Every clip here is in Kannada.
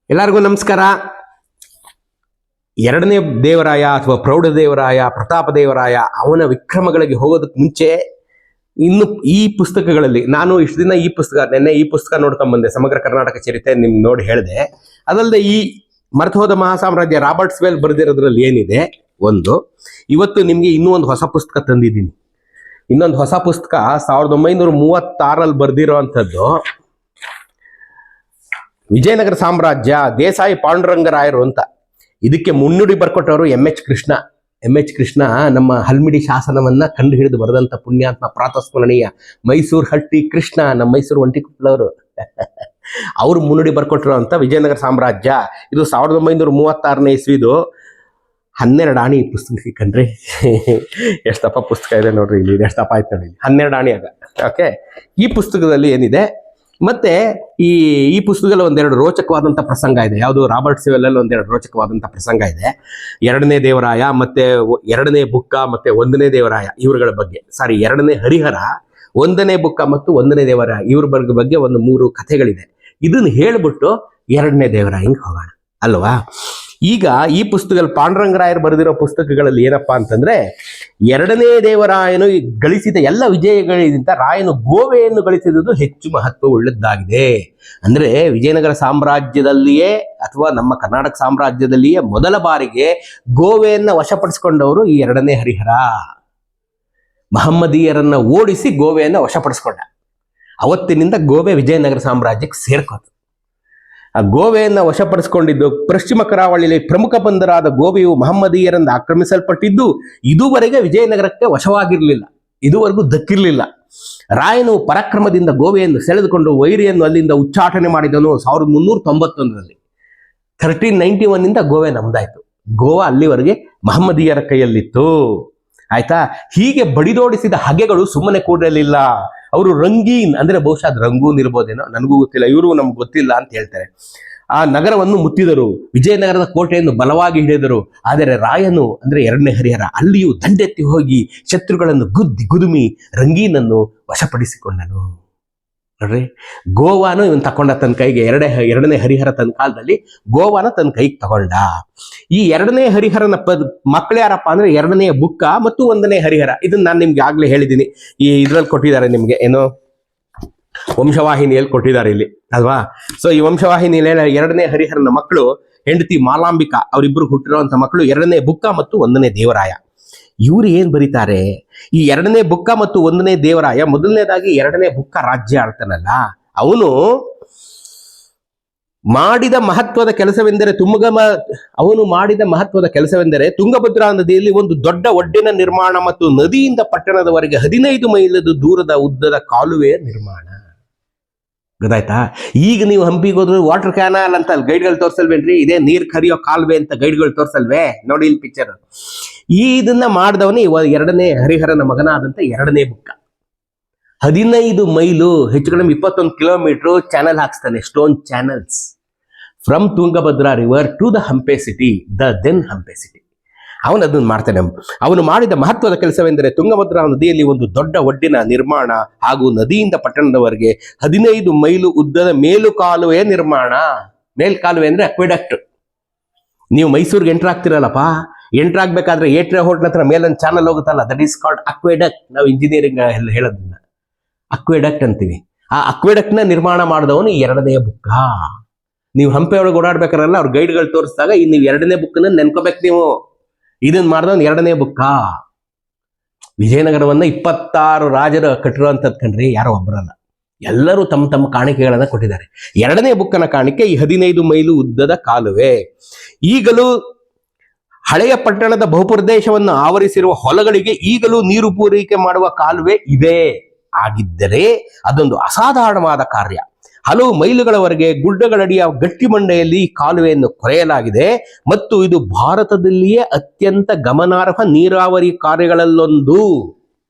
ಎಲ್ಲರಿಗೂ ನಮಸ್ಕಾರ. ಎರಡನೇ ದೇವರಾಯ ಅಥವಾ ಪ್ರೌಢದೇವರಾಯ, ಪ್ರತಾಪದೇವರಾಯ ಅವನ ವಿಕ್ರಮಗಳಿಗೆ ಹೋಗೋದಕ್ಕೆ ಮುಂಚೆ ಇನ್ನು ಈ ಪುಸ್ತಕಗಳಲ್ಲಿ ನಾನು ಇಷ್ಟು ದಿನ ನೆನ್ನೆ ಈ ಪುಸ್ತಕ ನೋಡ್ಕೊಂಡ್ ಬಂದೆ, ಸಮಗ್ರ ಕರ್ನಾಟಕ ಚರಿತ್ರೆ ನಿಮ್ಗೆ ನೋಡಿ ಹೇಳಿದೆ. ಅದಲ್ಲದೆ ಈ ಮರೆತು ಹೋದ ಮಹಾಸಾಮ್ರಾಜ್ಯ ರಾಬರ್ಟ್ ಸ್ವೆಲ್ ಬರೆದಿರೋದ್ರಲ್ಲಿ ಏನಿದೆ ಒಂದು, ಇವತ್ತು ನಿಮ್ಗೆ ಇನ್ನೂ ಒಂದು ಹೊಸ ಪುಸ್ತಕ ತಂದಿದ್ದೀನಿ. ಇನ್ನೊಂದು ಹೊಸ ಪುಸ್ತಕ 1936 ಬರೆದಿರೋ ಅಂಥದ್ದು. ವಿಜಯನಗರ ಸಾಮ್ರಾಜ್ಯ, ದೇಸಾಯಿ ಪಾಂಡುರಂಗರಾಯರು ಅಂತ. ಇದಕ್ಕೆ ಮುನ್ನುಡಿ ಬರ್ಕೊಟ್ಟವರು ಎಂ.ಎಚ್. ಕೃಷ್ಣ. ಎಂ.ಎಚ್. ಕೃಷ್ಣ ನಮ್ಮ ಹಲ್ಮಿಡಿ ಶಾಸನವನ್ನ ಕಂಡು ಹಿಡಿದು ಬರೆದಂತ ಪುಣ್ಯಾತ್ಮ, ಪ್ರಾತಸ್ಮರಣೀಯ ಮೈಸೂರು ಹಟ್ಟಿ ಕೃಷ್ಣ, ನಮ್ಮ ಮೈಸೂರು ಒಂಟಿಕೊಪ್ಪಲವರು. ಅವರು ಮುನ್ನುಡಿ ಬರ್ಕೊಟ್ಟಿರೋ ಅಂತ ವಿಜಯನಗರ ಸಾಮ್ರಾಜ್ಯ. ಇದು 1936ನೇ ಇಸ್ವಿದು. 12 ಆಣಿ ಈ ಪುಸ್ತಕಕ್ಕೆ ಕಣ್ರಿ. ಎಷ್ಟು ದಪ್ಪ ಪುಸ್ತಕ ಇದೆ ನೋಡ್ರಿ, ಇಲ್ಲಿ ಎಷ್ಟು ದಪ್ಪ ಆಯ್ತು ನೋಡಿ, 12 ಆಣಿ ಆಗ. ಓಕೆ, ಈ ಪುಸ್ತಕದಲ್ಲಿ ಏನಿದೆ ಮತ್ತೆ ಈ ಪುಸ್ತಕದಲ್ಲಿ ಒಂದೆರಡು ರೋಚಕವಾದಂಥ ಪ್ರಸಂಗ ಇದೆ. ಯಾವುದು, ರಾಬರ್ಟ್ ಸ್ವೆಲ್ಲಲ್ಲಿ ಒಂದೆರಡು ರೋಚಕವಾದಂಥ ಪ್ರಸಂಗ ಇದೆ. ಎರಡನೇ ದೇವರಾಯ ಮತ್ತೆ ಎರಡನೇ ಬುಕ್ಕ ಮತ್ತೆ ಒಂದನೇ ದೇವರಾಯ ಇವರುಗಳ ಬಗ್ಗೆ, ಎರಡನೇ ಹರಿಹರ, ಒಂದನೇ ಬುಕ್ಕ ಮತ್ತು ಒಂದನೇ ದೇವರಾಯ ಇವ್ರ ಬಗ್ಗೆ ಒಂದು 3 ಕಥೆಗಳಿದೆ. ಇದನ್ನು ಹೇಳ್ಬಿಟ್ಟು ಎರಡನೇ ದೇವರಾಯಂಗೆ ಹೋಗೋಣ ಅಲ್ವಾ. ಈಗ ಈ ಪುಸ್ತಕದಲ್ಲಿ ಪಾಂಡುರಂಗರಾಯರು ಬರೆದಿರೋ ಪುಸ್ತಕಗಳಲ್ಲಿ ಏನಪ್ಪಾ ಅಂತಂದ್ರೆ, ಎರಡನೇ ದೇವರಾಯನು ಗಳಿಸಿದ ಎಲ್ಲ ವಿಜಯಗಳಿಗಿಂತ ರಾಯನು ಗೋವೆಯನ್ನು ಗಳಿಸಿದುದು ಹೆಚ್ಚು ಮಹತ್ವ ಉಳ್ಳದ್ದಾಗಿದೆ. ಅಂದ್ರೆ ವಿಜಯನಗರ ಸಾಮ್ರಾಜ್ಯದಲ್ಲಿಯೇ ಅಥವಾ ನಮ್ಮ ಕರ್ನಾಟಕ ಸಾಮ್ರಾಜ್ಯದಲ್ಲಿಯೇ ಮೊದಲ ಬಾರಿಗೆ ಗೋವೆಯನ್ನ ವಶಪಡಿಸಿಕೊಂಡವರು ಈ ಎರಡನೇ ಹರಿಹರ. ಮಹಮ್ಮದೀಯರನ್ನ ಓಡಿಸಿ ಗೋವೆಯನ್ನ ವಶಪಡಿಸಿಕೊಂಡ. ಅವತ್ತಿನಿಂದ ಗೋವೆ ವಿಜಯನಗರ ಸಾಮ್ರಾಜ್ಯಕ್ಕೆ ಸೇರ್ಕೋತು. ಆ ಗೋವೆಯನ್ನು ವಶಪಡಿಸಿಕೊಂಡಿದ್ದು ಪಶ್ಚಿಮ ಕರಾವಳಿಯಲ್ಲಿ ಪ್ರಮುಖ ಬಂದರಾದ ಗೋವೆಯು ಮಹಮ್ಮದೀಯರಿಂದ ಆಕ್ರಮಿಸಲ್ಪಟ್ಟಿದ್ದು ಇದುವರೆಗೆ ವಿಜಯನಗರಕ್ಕೆ ವಶವಾಗಿರಲಿಲ್ಲ, ಇದುವರೆಗೂ ದಕ್ಕಿರಲಿಲ್ಲ. ರಾಯನು ಪರಾಕ್ರಮದಿಂದ ಗೋವೆಯನ್ನು ಸೆಳೆದುಕೊಂಡು ವೈರಿಯನ್ನು ಅಲ್ಲಿಂದ ಉಚ್ಚಾಟನೆ ಮಾಡಿದನು 1391ರಲ್ಲಿ. 1391 ಗೋವೆ ನಮ್ದಾಯ್ತು. ಗೋವಾ ಅಲ್ಲಿವರೆಗೆ ಮಹಮ್ಮದೀಯರ ಕೈಯಲ್ಲಿತ್ತು. ಆಯ್ತಾ. ಹೀಗೆ ಬಡಿದೋಡಿಸಿದ ಹಗೆಗಳು ಸುಮ್ಮನೆ ಕೂಡಲಿಲ್ಲ. ಅವರು ರಂಗೀನ್ ಅಂದ್ರೆ ಬಹುಶಃ ಅದು ರಂಗೂನ್ ಇರ್ಬೋದೇನೋ, ನನಗೂ ಗೊತ್ತಿಲ್ಲ, ಇವರು ನಮ್ಗೆ ಗೊತ್ತಿಲ್ಲ ಅಂತ ಹೇಳ್ತಾರೆ. ಆ ನಗರವನ್ನು ಮುತ್ತಿದರು, ವಿಜಯನಗರದ ಕೋಟೆಯನ್ನು ಬಲವಾಗಿ ಹಿಡಿದರು. ಆದರೆ ರಾಯನು ಅಂದ್ರೆ ಎರಡನೇ ಹರಿಹರ ಅಲ್ಲಿಯೂ ದಂಡೆತ್ತಿ ಹೋಗಿ ಶತ್ರುಗಳನ್ನು ಗುದುಮಿ ರಂಗೀನನ್ನು ವಶಪಡಿಸಿಕೊಂಡನು. ನೋಡ್ರಿ, ಗೋವಾನು ಇವನ್ ತಕೊಂಡ ತನ್ನ ಕೈಗೆ. ಎರಡನೇ ಹರಿಹರ ತನ್ನ ಕಾಲದಲ್ಲಿ ಗೋವಾನ ತನ್ನ ಕೈಗೆ ತಗೊಂಡ. ಈ ಎರಡನೇ ಹರಿಹರನ ಮಕ್ಕಳು ಯಾರಪ್ಪ ಅಂದ್ರೆ ಎರಡನೇ ಬುಕ್ಕ ಮತ್ತು ಒಂದನೇ ಹರಿಹರ. ಇದನ್ನ ನಾನು ನಿಮ್ಗೆ ಆಗ್ಲೇ ಹೇಳಿದ್ದೀನಿ. ಈ ಇದ್ರಲ್ಲಿ ಕೊಟ್ಟಿದ್ದಾರೆ ನಿಮ್ಗೆ, ಏನೋ ವಂಶವಾಹಿನಿಯಲ್ಲಿ ಕೊಟ್ಟಿದ್ದಾರೆ ಇಲ್ಲಿ ಅಲ್ವಾ. ಸೊ ಈ ವಂಶವಾಹಿನಿಯಲ್ಲಿ ಎರಡನೇ ಹರಿಹರನ ಮಕ್ಕಳು, ಹೆಂಡತಿ ಮಾಲಾಂಬಿಕಾ, ಅವರಿಬ್ಬರು ಹುಟ್ಟಿರುವಂತ ಮಕ್ಕಳು ಎರಡನೇ ಬುಕ್ಕ ಮತ್ತು ಒಂದನೇ ದೇವರಾಯ. ಇವರು ಏನ್ ಬರೀತಾರೆ, ಈ ಎರಡನೇ ಬುಕ್ಕ ಮತ್ತು ಒಂದನೇ ದೇವರಾಯ, ಮೊದಲನೇದಾಗಿ ಎರಡನೇ ಬುಕ್ಕ ರಾಜ್ಯ ಆಳ್ತಾನಲ್ಲ, ಅವನು ಮಾಡಿದ ಮಹತ್ವದ ಕೆಲಸವೆಂದರೆ ತುಂಗಭದ್ರಾ ನದಿಯಲ್ಲಿ ಒಂದು ದೊಡ್ಡ ಒಡ್ಡಿನ ನಿರ್ಮಾಣ ಮತ್ತು ನದಿಯಿಂದ ಪಟ್ಟಣದವರೆಗೆ 15 ಮೈಲದ ದೂರದ ಉದ್ದದ ಕಾಲುವೆಯ ನಿರ್ಮಾಣ. ಗೊತ್ತಾಯ್ತಾ. ಈಗ ನೀವು ಹಂಪಿಗೆ ಹೋದ್ರು ವಾಟರ್ ಕ್ಯಾನಲ್ ಅಂತ ಅಲ್ಲಿ ಗೈಡ್ಗಳು ತೋರ್ಸಲ್ವೇನ್ರಿ, ಇದೇ ನೀರ್ ಕರಿಯೋ ಕಾಲುವೆ ಅಂತ ಗೈಡ್ಗಳು ತೋರ್ಸಲ್ವೇ, ನೋಡಿ ಇಲ್ಲಿ ಪಿಕ್ಚರ್. ಇದನ್ನ ಮಾಡಿದವನೇ ಎರಡನೇ ಹರಿಹರನ ಮಗನಾದಂತ ಎರಡನೇ ಬುಕ್ಕ. 15 ಮೈಲು, ಹೆಚ್ಚು ಕಡಿಮೆ 21 ಕಿಲೋಮೀಟರ್ ಚಾನಲ್ ಹಾಕ್ಸ್ತಾನೆ, stone channels from Tungabhadra river to the Hampi city, then Hampi city. ಅವನು ಅದನ್ನು ಮಾಡ್ತಾನೆ. ಅವನು ಮಾಡಿದ ಮಹತ್ವದ ಕೆಲಸವೆಂದರೆ ತುಂಗಭದ್ರಾ ನದಿಯಲ್ಲಿ ಒಂದು ದೊಡ್ಡ ಒಡ್ಡಿನ ನಿರ್ಮಾಣ ಹಾಗೂ ನದಿಯಿಂದ ಪಟ್ಟಣದವರೆಗೆ 15 ಮೈಲು ಉದ್ದದ ಮೇಲು ಕಾಲುವೆಯ ನಿರ್ಮಾಣ. ಮೇಲ್ಕಾಲುವೆ ಅಂದ್ರೆ ಅಕ್ವೆಡಕ್ಟ್. ನೀವು ಮೈಸೂರಿಗೆ ಎಂಟರ್ ಆಗ್ತಿರಲ್ಲಪ್ಪ, ಎಂಟರ್ ಆಗ್ಬೇಕಾದ್ರೆ ಏಟ್ರೆ ಹೋಟ್ಲ ಹತ್ರ ಮೇಲೊಂದು ಚಾನಲ್ ಹೋಗುತ್ತಲ್ಲ, ದಟ್ ಈಸ್ ಕಾಲ್ಡ್ ಅಕ್ವೆಡಕ್ಟ್. ನಾವು ಇಂಜಿನಿಯರಿಂಗ್ ಹೇಳೋದನ್ನ ಅಕ್ವೆಡಕ್ಟ್ ಅಂತೀವಿ. ಆ ಅಕ್ವೆಡಕ್ಟ್ ನ ನಿರ್ಮಾಣ ಮಾಡಿದವನು ಎರಡನೇ ಬುಕ್ಕ. ನೀವು ಹಂಪೆ ಒಳಗೆ ಓಡಾಡ್ಬೇಕಾರಲ್ಲ, ಅವ್ರ ಗೈಡ್ಗಳು ತೋರಿಸಿದಾಗ ನೀವು ಎರಡನೇ ಬುಕ್ನ ನೆನ್ಕೋಬೇಕು. ನೀವು ಇದನ್ನ ಮಾಡಿದವನು ಎರಡನೇ ಬುಕ್ಕ. ವಿಜಯನಗರವನ್ನ 26 ರಾಜರು ಕಟ್ಟಿರುವಂತದ್ ಕಣ್ರಿ, ಯಾರೋ ಒಬ್ಬರಲ್ಲ, ಎಲ್ಲರೂ ತಮ್ಮ ತಮ್ಮ ಕಾಣಿಕೆಗಳನ್ನ ಕೊಟ್ಟಿದ್ದಾರೆ. ಎರಡನೇ ಬುಕ್ಕನ ಕಾಣಿಕೆ ಈ 15 ಮೈಲು ಉದ್ದದ ಕಾಲುವೆ. ಈಗಲೂ ಹಳೆಯ ಪಟ್ಟಣದ ಬಹುಪ್ರದೇಶವನ್ನು ಆವರಿಸಿರುವ ಹೊಲಗಳಿಗೆ ಈಗಲೂ ನೀರು ಪೂರೈಕೆ ಮಾಡುವ ಕಾಲುವೆ ಇದೆ. ಆಗಿದ್ದರೆ ಅದೊಂದು ಅಸಾಧಾರಣವಾದ ಕಾರ್ಯ. ಹಲವು ಮೈಲುಗಳವರೆಗೆ ಗುಡ್ಡಗಳಡಿಯ ಗಟ್ಟಿ ಬಂಡೆಯಲ್ಲಿ ಕಾಲುವೆಯನ್ನು ಕೊರೆಯಲಾಗಿದೆ ಮತ್ತು ಇದು ಭಾರತದಲ್ಲಿಯೇ ಅತ್ಯಂತ ಗಮನಾರ್ಹ ನೀರಾವರಿ ಕಾರ್ಯಗಳಲ್ಲೊಂದು.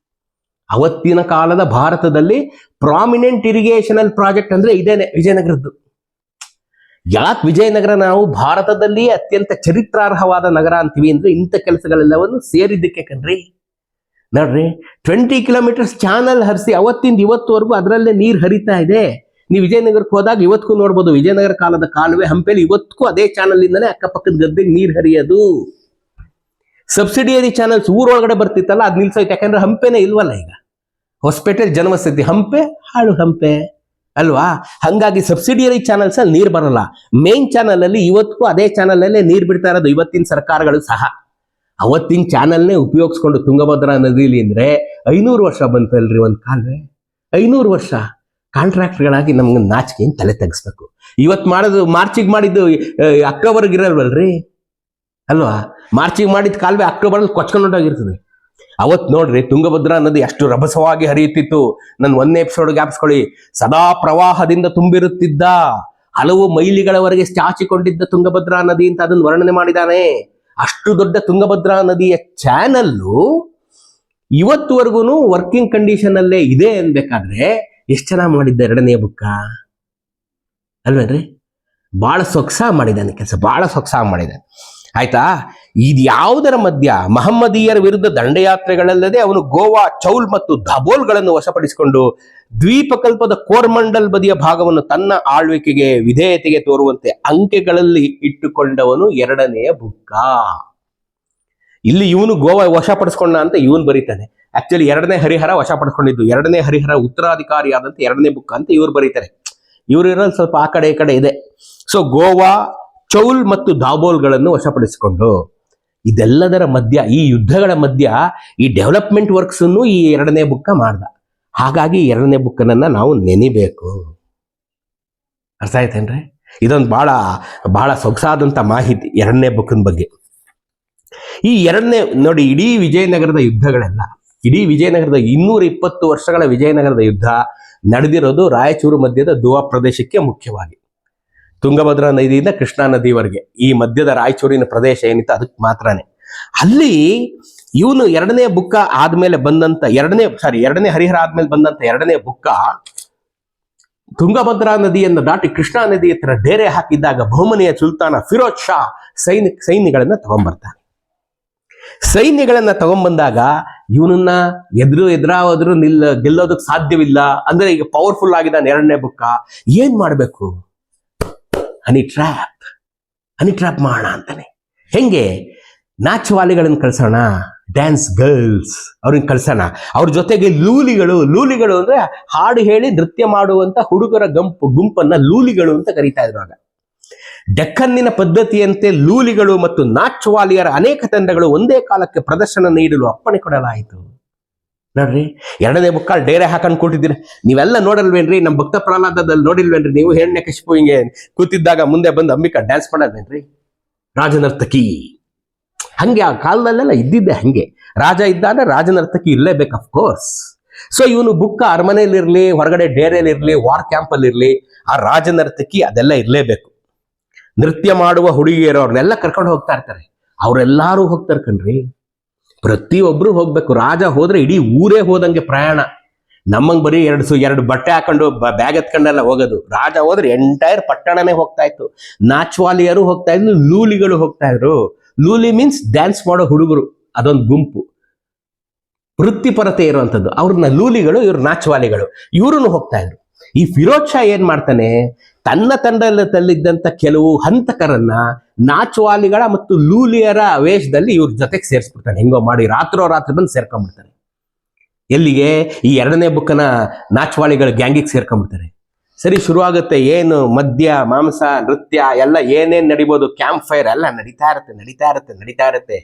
ಅವತ್ತಿನ ಕಾಲದ ಭಾರತದಲ್ಲಿ ಪ್ರಾಮಿನೆಂಟ್ ಇರಿಗೇಷನಲ್ ಪ್ರಾಜೆಕ್ಟ್ ಅಂದ್ರೆ ಇದೇನೆ ವಿಜಯನಗರದ್ದು. ಯಾಕೆ ವಿಜಯನಗರ ನಾವು ಭಾರತದಲ್ಲಿ ಅತ್ಯಂತ ಚರಿತ್ರಾರ್ಹವಾದ ನಗರ ಅಂತೀವಿ ಅಂದ್ರೆ ಇಂಥ ಕೆಲಸಗಳೆಲ್ಲವನ್ನು ಸೇರಿದ್ದಕ್ಕೆ ಕಣ್ರಿ. ನೋಡ್ರಿ, 20 ಕಿಲೋಮೀಟರ್ಸ್ ಚಾನಲ್ ಹರಿಸಿ ಅವತ್ತಿಂದ ಇವತ್ತುವರೆಗೂ ಅದರಲ್ಲೇ ನೀರು ಹರಿತಾ ಇದೆ. ನೀವು ವಿಜಯನಗರಕ್ಕೆ ಹೋದಾಗ ಇವತ್ತಿಗೂ ನೋಡ್ಬೋದು, ವಿಜಯನಗರ ಕಾಲದ ಕಾಲುವೆ ಹಂಪೆಲಿ ಇವತ್ತಿಗೂ ಅದೇ ಚಾನಲ್ ಇಂದಾನೆ ಅಕ್ಕಪಕ್ಕದ ಗದ್ದೆಗೆ ನೀರು ಹರಿಯೋದು. ಸಬ್ಸಿಡಿಯರಿ ಚಾನಲ್ಸ್ ಊರೊಳಗಡೆ ಬರ್ತಿತ್ತಲ್ಲ, ಅದ್ ನಿಲ್ಸೋಯ್ತು. ಯಾಕಂದ್ರೆ ಹಂಪೆನೇ ಇಲ್ವಲ್ಲ ಈಗ. ಹೊಸಪೇಟೆ ಜನವಸತಿ ಹಂಪೆ, ಹಾಳು ಹಂಪೆ ಅಲ್ವಾ. ಹಂಗಾಗಿ ಸಬ್ಸಿಡಿಯರಿ ಚಾನಲ್ಸ್ ಅಲ್ಲಿ ನೀರು ಬರಲ್ಲ. ಮೇನ್ ಚಾನಲ್ ಅಲ್ಲಿ ಇವತ್ತಿಗೂ ಅದೇ ಚಾನಲ್ ಅಲ್ಲೇ ನೀರು ಬಿಡ್ತಾ ಇರೋದು ಇವತ್ತಿನ ಸರ್ಕಾರಗಳು ಸಹ. ಅವತ್ತಿನ ಚಾನಲ್ನೇ ಉಪಯೋಗಿಸ್ಕೊಂಡು ತುಂಗಭದ್ರಾ ನದಿಲಿ ಅಂದ್ರೆ 500 ವರ್ಷ ಬಂತಲ್ರಿ ಒಂದ್ ಕಾಲುವೆ. 500 ವರ್ಷ ಕಾಂಟ್ರಾಕ್ಟರ್ಗಳಾಗಿ ನಮ್ಗೆ ನಾಚಿಕೆ ತಲೆ ತೆಗಿಸ್ಬೇಕು. ಇವತ್ತು ಮಾಡೋದು ಮಾರ್ಚಿಗೆ ಮಾಡಿದ್ದು ಅಕ್ಟೋಬರ್ಗೆ ಇರಲ್ವಲ್ರಿ ಅಲ್ವಾ. ಮಾರ್ಚಿಗೆ ಮಾಡಿದ ಕಾಲುವೆ ಅಕ್ಟೋಬರ್ ಕೊಚ್ಕೊಂಡೋಗಿರ್ತದೆ. ಅವತ್ ನೋಡ್ರಿ ತುಂಗಭದ್ರಾ ನದಿ ಅಷ್ಟು ರಭಸವಾಗಿ ಹರಿಯುತ್ತಿತ್ತು. ನನ್ನ ಒಂದೇ ಎಪಿಸೋಡ್ ಜ್ಞಾಪಿಸ್ಕೊಳ್ಳಿ. ಸದಾ ಪ್ರವಾಹದಿಂದ ತುಂಬಿರುತ್ತಿದ್ದ, ಹಲವು ಮೈಲಿಗಳವರೆಗೆ ಚಾಚಿಕೊಂಡಿದ್ದ ತುಂಗಭದ್ರಾ ನದಿ ಅಂತ ಅದನ್ನು ವರ್ಣನೆ ಮಾಡಿದ್ದಾನೆ. ಅಷ್ಟು ದೊಡ್ಡ ತುಂಗಭದ್ರಾ ನದಿಯ ಚಾನಲ್ಲು ಇವತ್ತುವರೆಗೂ ವರ್ಕಿಂಗ್ ಕಂಡೀಷನ್ ಅಲ್ಲೇ ಇದೆ ಅನ್ಬೇಕಾದ್ರೆ ಎಷ್ಟು ಚೆನ್ನಾಗಿ ಮಾಡಿದ್ದ ಎರಡನೇ ಬುಕ್ಕ ಅಲ್ವೇನ್ರಿ. ಬಹಳ ಸೊಗಸಾಗಿ ಮಾಡಿದ್ದಾನೆ ಕೆಲಸ, ಬಹಳ ಸೊಗಸಾಗಿ ಮಾಡಿದ್ದಾನೆ. ಆಯ್ತಾ. ಇದು ಯಾವುದರ ಮಧ್ಯ ಮಹಮ್ಮದೀಯರ ವಿರುದ್ಧ ದಂಡಯಾತ್ರೆಗಳಲ್ಲದೆ ಅವನು ಗೋವಾ, ಚೌಲ್ ಮತ್ತು ದಾಬೋಲ್ಗಳನ್ನು ವಶಪಡಿಸಿಕೊಂಡು ದ್ವೀಪಕಲ್ಪದ ಕೋರ್ಮಂಡಲ್ ಬದಿಯ ಭಾಗವನ್ನು ತನ್ನ ಆಳ್ವಿಕೆಗೆ ವಿಧೇಯತೆಗೆ ತೋರುವಂತೆ ಅಂಕೆಗಳಲ್ಲಿ ಇಟ್ಟುಕೊಂಡವನು ಎರಡನೆಯ ಬುಕ್ಕ. ಇಲ್ಲಿ ಇವನು ಗೋವಾ ವಶಪಡಿಸ್ಕೊಂಡ ಅಂತ ಇವನು ಬರೀತಾನೆ. ಆಕ್ಚುಲಿ ಎರಡನೇ ಹರಿಹರ ವಶಪಡಿಸ್ಕೊಂಡಿದ್ದು, ಎರಡನೇ ಹರಿಹರ ಉತ್ತರಾಧಿಕಾರಿಯಾದಂತೆ ಎರಡನೇ ಬುಕ್ಕ ಅಂತ ಇವ್ರು ಬರೀತಾರೆ. ಇವ್ರು ಇರೋದು ಸ್ವಲ್ಪ ಆ ಕಡೆ ಈ ಕಡೆ ಇದೆ. ಸೊ ಗೋವಾ, ಚೌಲ್ ಮತ್ತು ದಾಬೋಲ್ಗಳನ್ನು ವಶಪಡಿಸಿಕೊಂಡು ಇದೆಲ್ಲದರ ಮಧ್ಯ, ಈ ಯುದ್ಧಗಳ ಮಧ್ಯ ಈ ಡೆವಲಪ್ಮೆಂಟ್ ವರ್ಕ್ಸ್ ಅನ್ನು ಈ ಎರಡನೇ ಬುಕ್ಕ ಮಾಡ್ದ. ಹಾಗಾಗಿ ಎರಡನೇ ಬುಕ್ಕನನ್ನ ನಾವು ನೆನಿಬೇಕು. ಅರ್ಥ ಆಯ್ತೇನ್ರಿ. ಇದೊಂದು ಬಹಳ ಸೊಗಸಾದಂತ ಮಾಹಿತಿ ಎರಡನೇ ಬುಕ್ಕನ ಬಗ್ಗೆ. ಈ ಎರಡನೇ ನೋಡಿ, ಇಡೀ ವಿಜಯನಗರದ ಯುದ್ಧಗಳೆಲ್ಲ, ಇಡೀ ವಿಜಯನಗರದ 220 ವರ್ಷಗಳ ವಿಜಯನಗರದ ಯುದ್ಧ ನಡೆದಿರೋದು ರಾಯಚೂರು ಮಧ್ಯದ ದುವಾ ಪ್ರದೇಶಕ್ಕೆ ಮುಖ್ಯವಾಗಿ. ತುಂಗಭದ್ರಾ ನದಿಯಿಂದ ಕೃಷ್ಣಾ ನದಿವರೆಗೆ ಈ ಮಧ್ಯದ ರಾಯಚೂರಿನ ಪ್ರದೇಶ ಏನಿತ್ತು ಅದಕ್ಕೆ ಮಾತ್ರನೇ. ಅಲ್ಲಿ ಇವನು ಎರಡನೇ ಬುಕ್ಕ ಆದ್ಮೇಲೆ ಬಂದಂತ ಎರಡನೇ ಹರಿಹರ ಆದ್ಮೇಲೆ ಬಂದಂತ ಎರಡನೇ ಬುಕ್ಕ ತುಂಗಭದ್ರಾ ನದಿಯನ್ನು ದಾಟಿ ಕೃಷ್ಣಾ ನದಿ ಹತ್ರ ಡೇರೆ ಹಾಕಿದ್ದಾಗ ಬಹುಮನಿಯ ಸುಲ್ತಾನ ಫಿರೋಜ್ ಶಾ ಸೈನ್ಯಗಳನ್ನ ತಗೊಂಡ್ಬರ್ತಾನೆ. ಸೈನ್ಯಗಳನ್ನ ತಗೊಂಡ್ಬಂದಾಗ ಇವನನ್ನ ಎದುರಾದ್ರು ಗೆಲ್ಲೋದಕ್ಕೆ ಸಾಧ್ಯವಿಲ್ಲ. ಅಂದ್ರೆ ಈಗ ಪವರ್ಫುಲ್ ಆಗಿದ್ದಾನೆ ಎರಡನೇ ಬುಕ್ಕ. ಏನ್ ಮಾಡ್ಬೇಕು? ಹನಿ ಟ್ರ್ಯಾಪ್ ಮಾಡೋಣ ಅಂತಾನೆ. ಹೆಂಗೆ? ನಾಚವಾಲಿಗಳನ್ನ ಕಳ್ಸೋಣ, ಡ್ಯಾನ್ಸ್ ಗರ್ಲ್ಸ್ ಅವ್ರನ್ನ ಕಳ್ಸೋಣ. ಅವ್ರ ಜೊತೆಗೆ ಲೂಲಿಗಳು ಅಂದ್ರೆ ಹಾಡು ಹೇಳಿ ನೃತ್ಯ ಮಾಡುವಂತ ಹುಡುಗರ ಗುಂಪನ್ನ ಲೂಲಿಗಳು ಅಂತ ಕರೀತಾ ಇದ್ರು ಆಗ. ಡೆಕ್ಕನ್ನಿನ ಪದ್ಧತಿಯಂತೆ ಲೂಲಿಗಳು ಮತ್ತು ನಾಚವಾಲಿಯರ ಅನೇಕ ತಂಡಗಳು ಒಂದೇ ಕಾಲಕ್ಕೆ ಪ್ರದರ್ಶನ ನೀಡಲು ಅಪ್ಪಣೆ ಕೊಡಲಾಯಿತು. ನೋಡ್ರಿ, ಎರಡನೇ ಬುಕ್ಕಲ್ಲಿ ಡೇರೆ ಹಾಕೊಂಡು ಕೂತಿದ್ದೀರಿ. ನೀವೆಲ್ಲ ನೋಡಲ್ವೇನ್ರಿ? ನಮ್ಮ ಭಕ್ತ ಪ್ರಹ್ಲಾದದಲ್ಲಿ ನೋಡಿಲ್ವೇನ್ರಿ ನೀವು? ಹಿರಣ್ಯಕಶಿಪು ಹಿಂಗೆ ಕೂತಿದ್ದಾಗ ಮುಂದೆ ಬಂದು ಅಂಬಿಕಾ ಡ್ಯಾನ್ಸ್ ಮಾಡಲ್ವೇನ್ರಿ? ರಾಜನರ್ತಕಿ ಹಂಗೆ ಆ ಕಾಲದಲ್ಲೆಲ್ಲ ಇದ್ದಿದ್ದೆ ಹಂಗೆ. ರಾಜ ಇದ್ದಾಗ ರಾಜನರ್ತಕಿ ಇರಲೇಬೇಕು ಅಫ್ಕೋರ್ಸ್. ಸೊ ಇವನು ಬುಕ್ಕ ಅರಮನೆಯಲ್ಲಿರ್ಲಿ, ಹೊರಗಡೆ ಡೇರೆಯಲ್ಲಿರ್ಲಿ, ವಾರ್ ಕ್ಯಾಂಪ್ ಅಲ್ಲಿ ಇರ್ಲಿ, ಆ ರಾಜನರ್ತಕಿ ಅದೆಲ್ಲ ಇರಲೇಬೇಕು. ನೃತ್ಯ ಮಾಡುವ ಹುಡುಗಿಯರು ಅವ್ರನ್ನೆಲ್ಲ ಕರ್ಕೊಂಡು ಹೋಗ್ತಾ ಇರ್ತಾರೆ. ಅವರೆಲ್ಲಾರು ಹೋಗ್ತಾರೆ ಕಣ್ರಿ, ಪ್ರತಿಯೊಬ್ರು ಹೋಗ್ಬೇಕು. ರಾಜ ಹೋದ್ರೆ ಇಡೀ ಊರೇ ಹೋದಂಗೆ ಪ್ರಯಾಣ. ನಮ್ಮಂಗ್ ಬರೀ ಎರಡು ಬಟ್ಟೆ ಹಾಕೊಂಡು ಬ್ಯಾಗ್ ಎತ್ಕೊಂಡೆಲ್ಲ ಹೋಗೋದು. ರಾಜ ಹೋದ್ರೆ ಎಂಟೈರ್ ಪಟ್ಟಣನೇ ಹೋಗ್ತಾ ಇತ್ತು. ನಾಚ್ವಾಲಿಯರು ಹೋಗ್ತಾ ಇದ್ರು, ಲೂಲಿಗಳು ಹೋಗ್ತಾ ಇದ್ರು. ಲೂಲಿ ಮೀನ್ಸ್ ಡ್ಯಾನ್ಸ್ ಮಾಡೋ ಹುಡುಗರು, ಅದೊಂದು ಗುಂಪು, ವೃತ್ತಿಪರತೆ ಇರುವಂತದ್ದು. ಅವ್ರನ್ನ ಲೂಲಿಗಳು, ಇವ್ರು ನಾಚ್ವಾಲಿಗಳು, ಇವ್ರನ್ನು ಹೋಗ್ತಾ ಇದ್ರು. ಈ ಫಿರೋಜ್ ಶಾ ಏನ್ ಮಾಡ್ತಾನೆ, ತನ್ನ ತಂಡದಲ್ಲಿದ್ದಂತ ಕೆಲವು ಹಂತಕರನ್ನ ನಾಚ್ವಾಲಿಗಳ ಮತ್ತು ಲೂಲಿಯರ ವೇಷದಲ್ಲಿ ಇವ್ರ ಜೊತೆಗೆ ಸೇರಿಸ್ಬಿಡ್ತಾನೆ. ಹೆಂಗೋ ಮಾಡಿ ರಾತ್ರಿ ಬಂದು ಸೇರ್ಕೊಂಡ್ಬಿಡ್ತಾನೆ. ಎಲ್ಲಿಗೆ? ಈ ಎರಡನೇ ಬುಕ್ಕನ ನಾಚ್ವಾಲಿಗಳ ಗ್ಯಾಂಗಿಗೆ ಸೇರ್ಕೊಂಡ್ಬಿಡ್ತಾರೆ. ಸರಿ, ಶುರುವಾಗುತ್ತೆ. ಏನು ಮದ್ಯ, ಮಾಂಸ, ನೃತ್ಯ ಎಲ್ಲ ಏನೇನ್ ನಡಿಬೋದು, ಕ್ಯಾಂಪ್ ಫೈರ್ ಎಲ್ಲ ನಡೀತಾ ಇರುತ್ತೆ.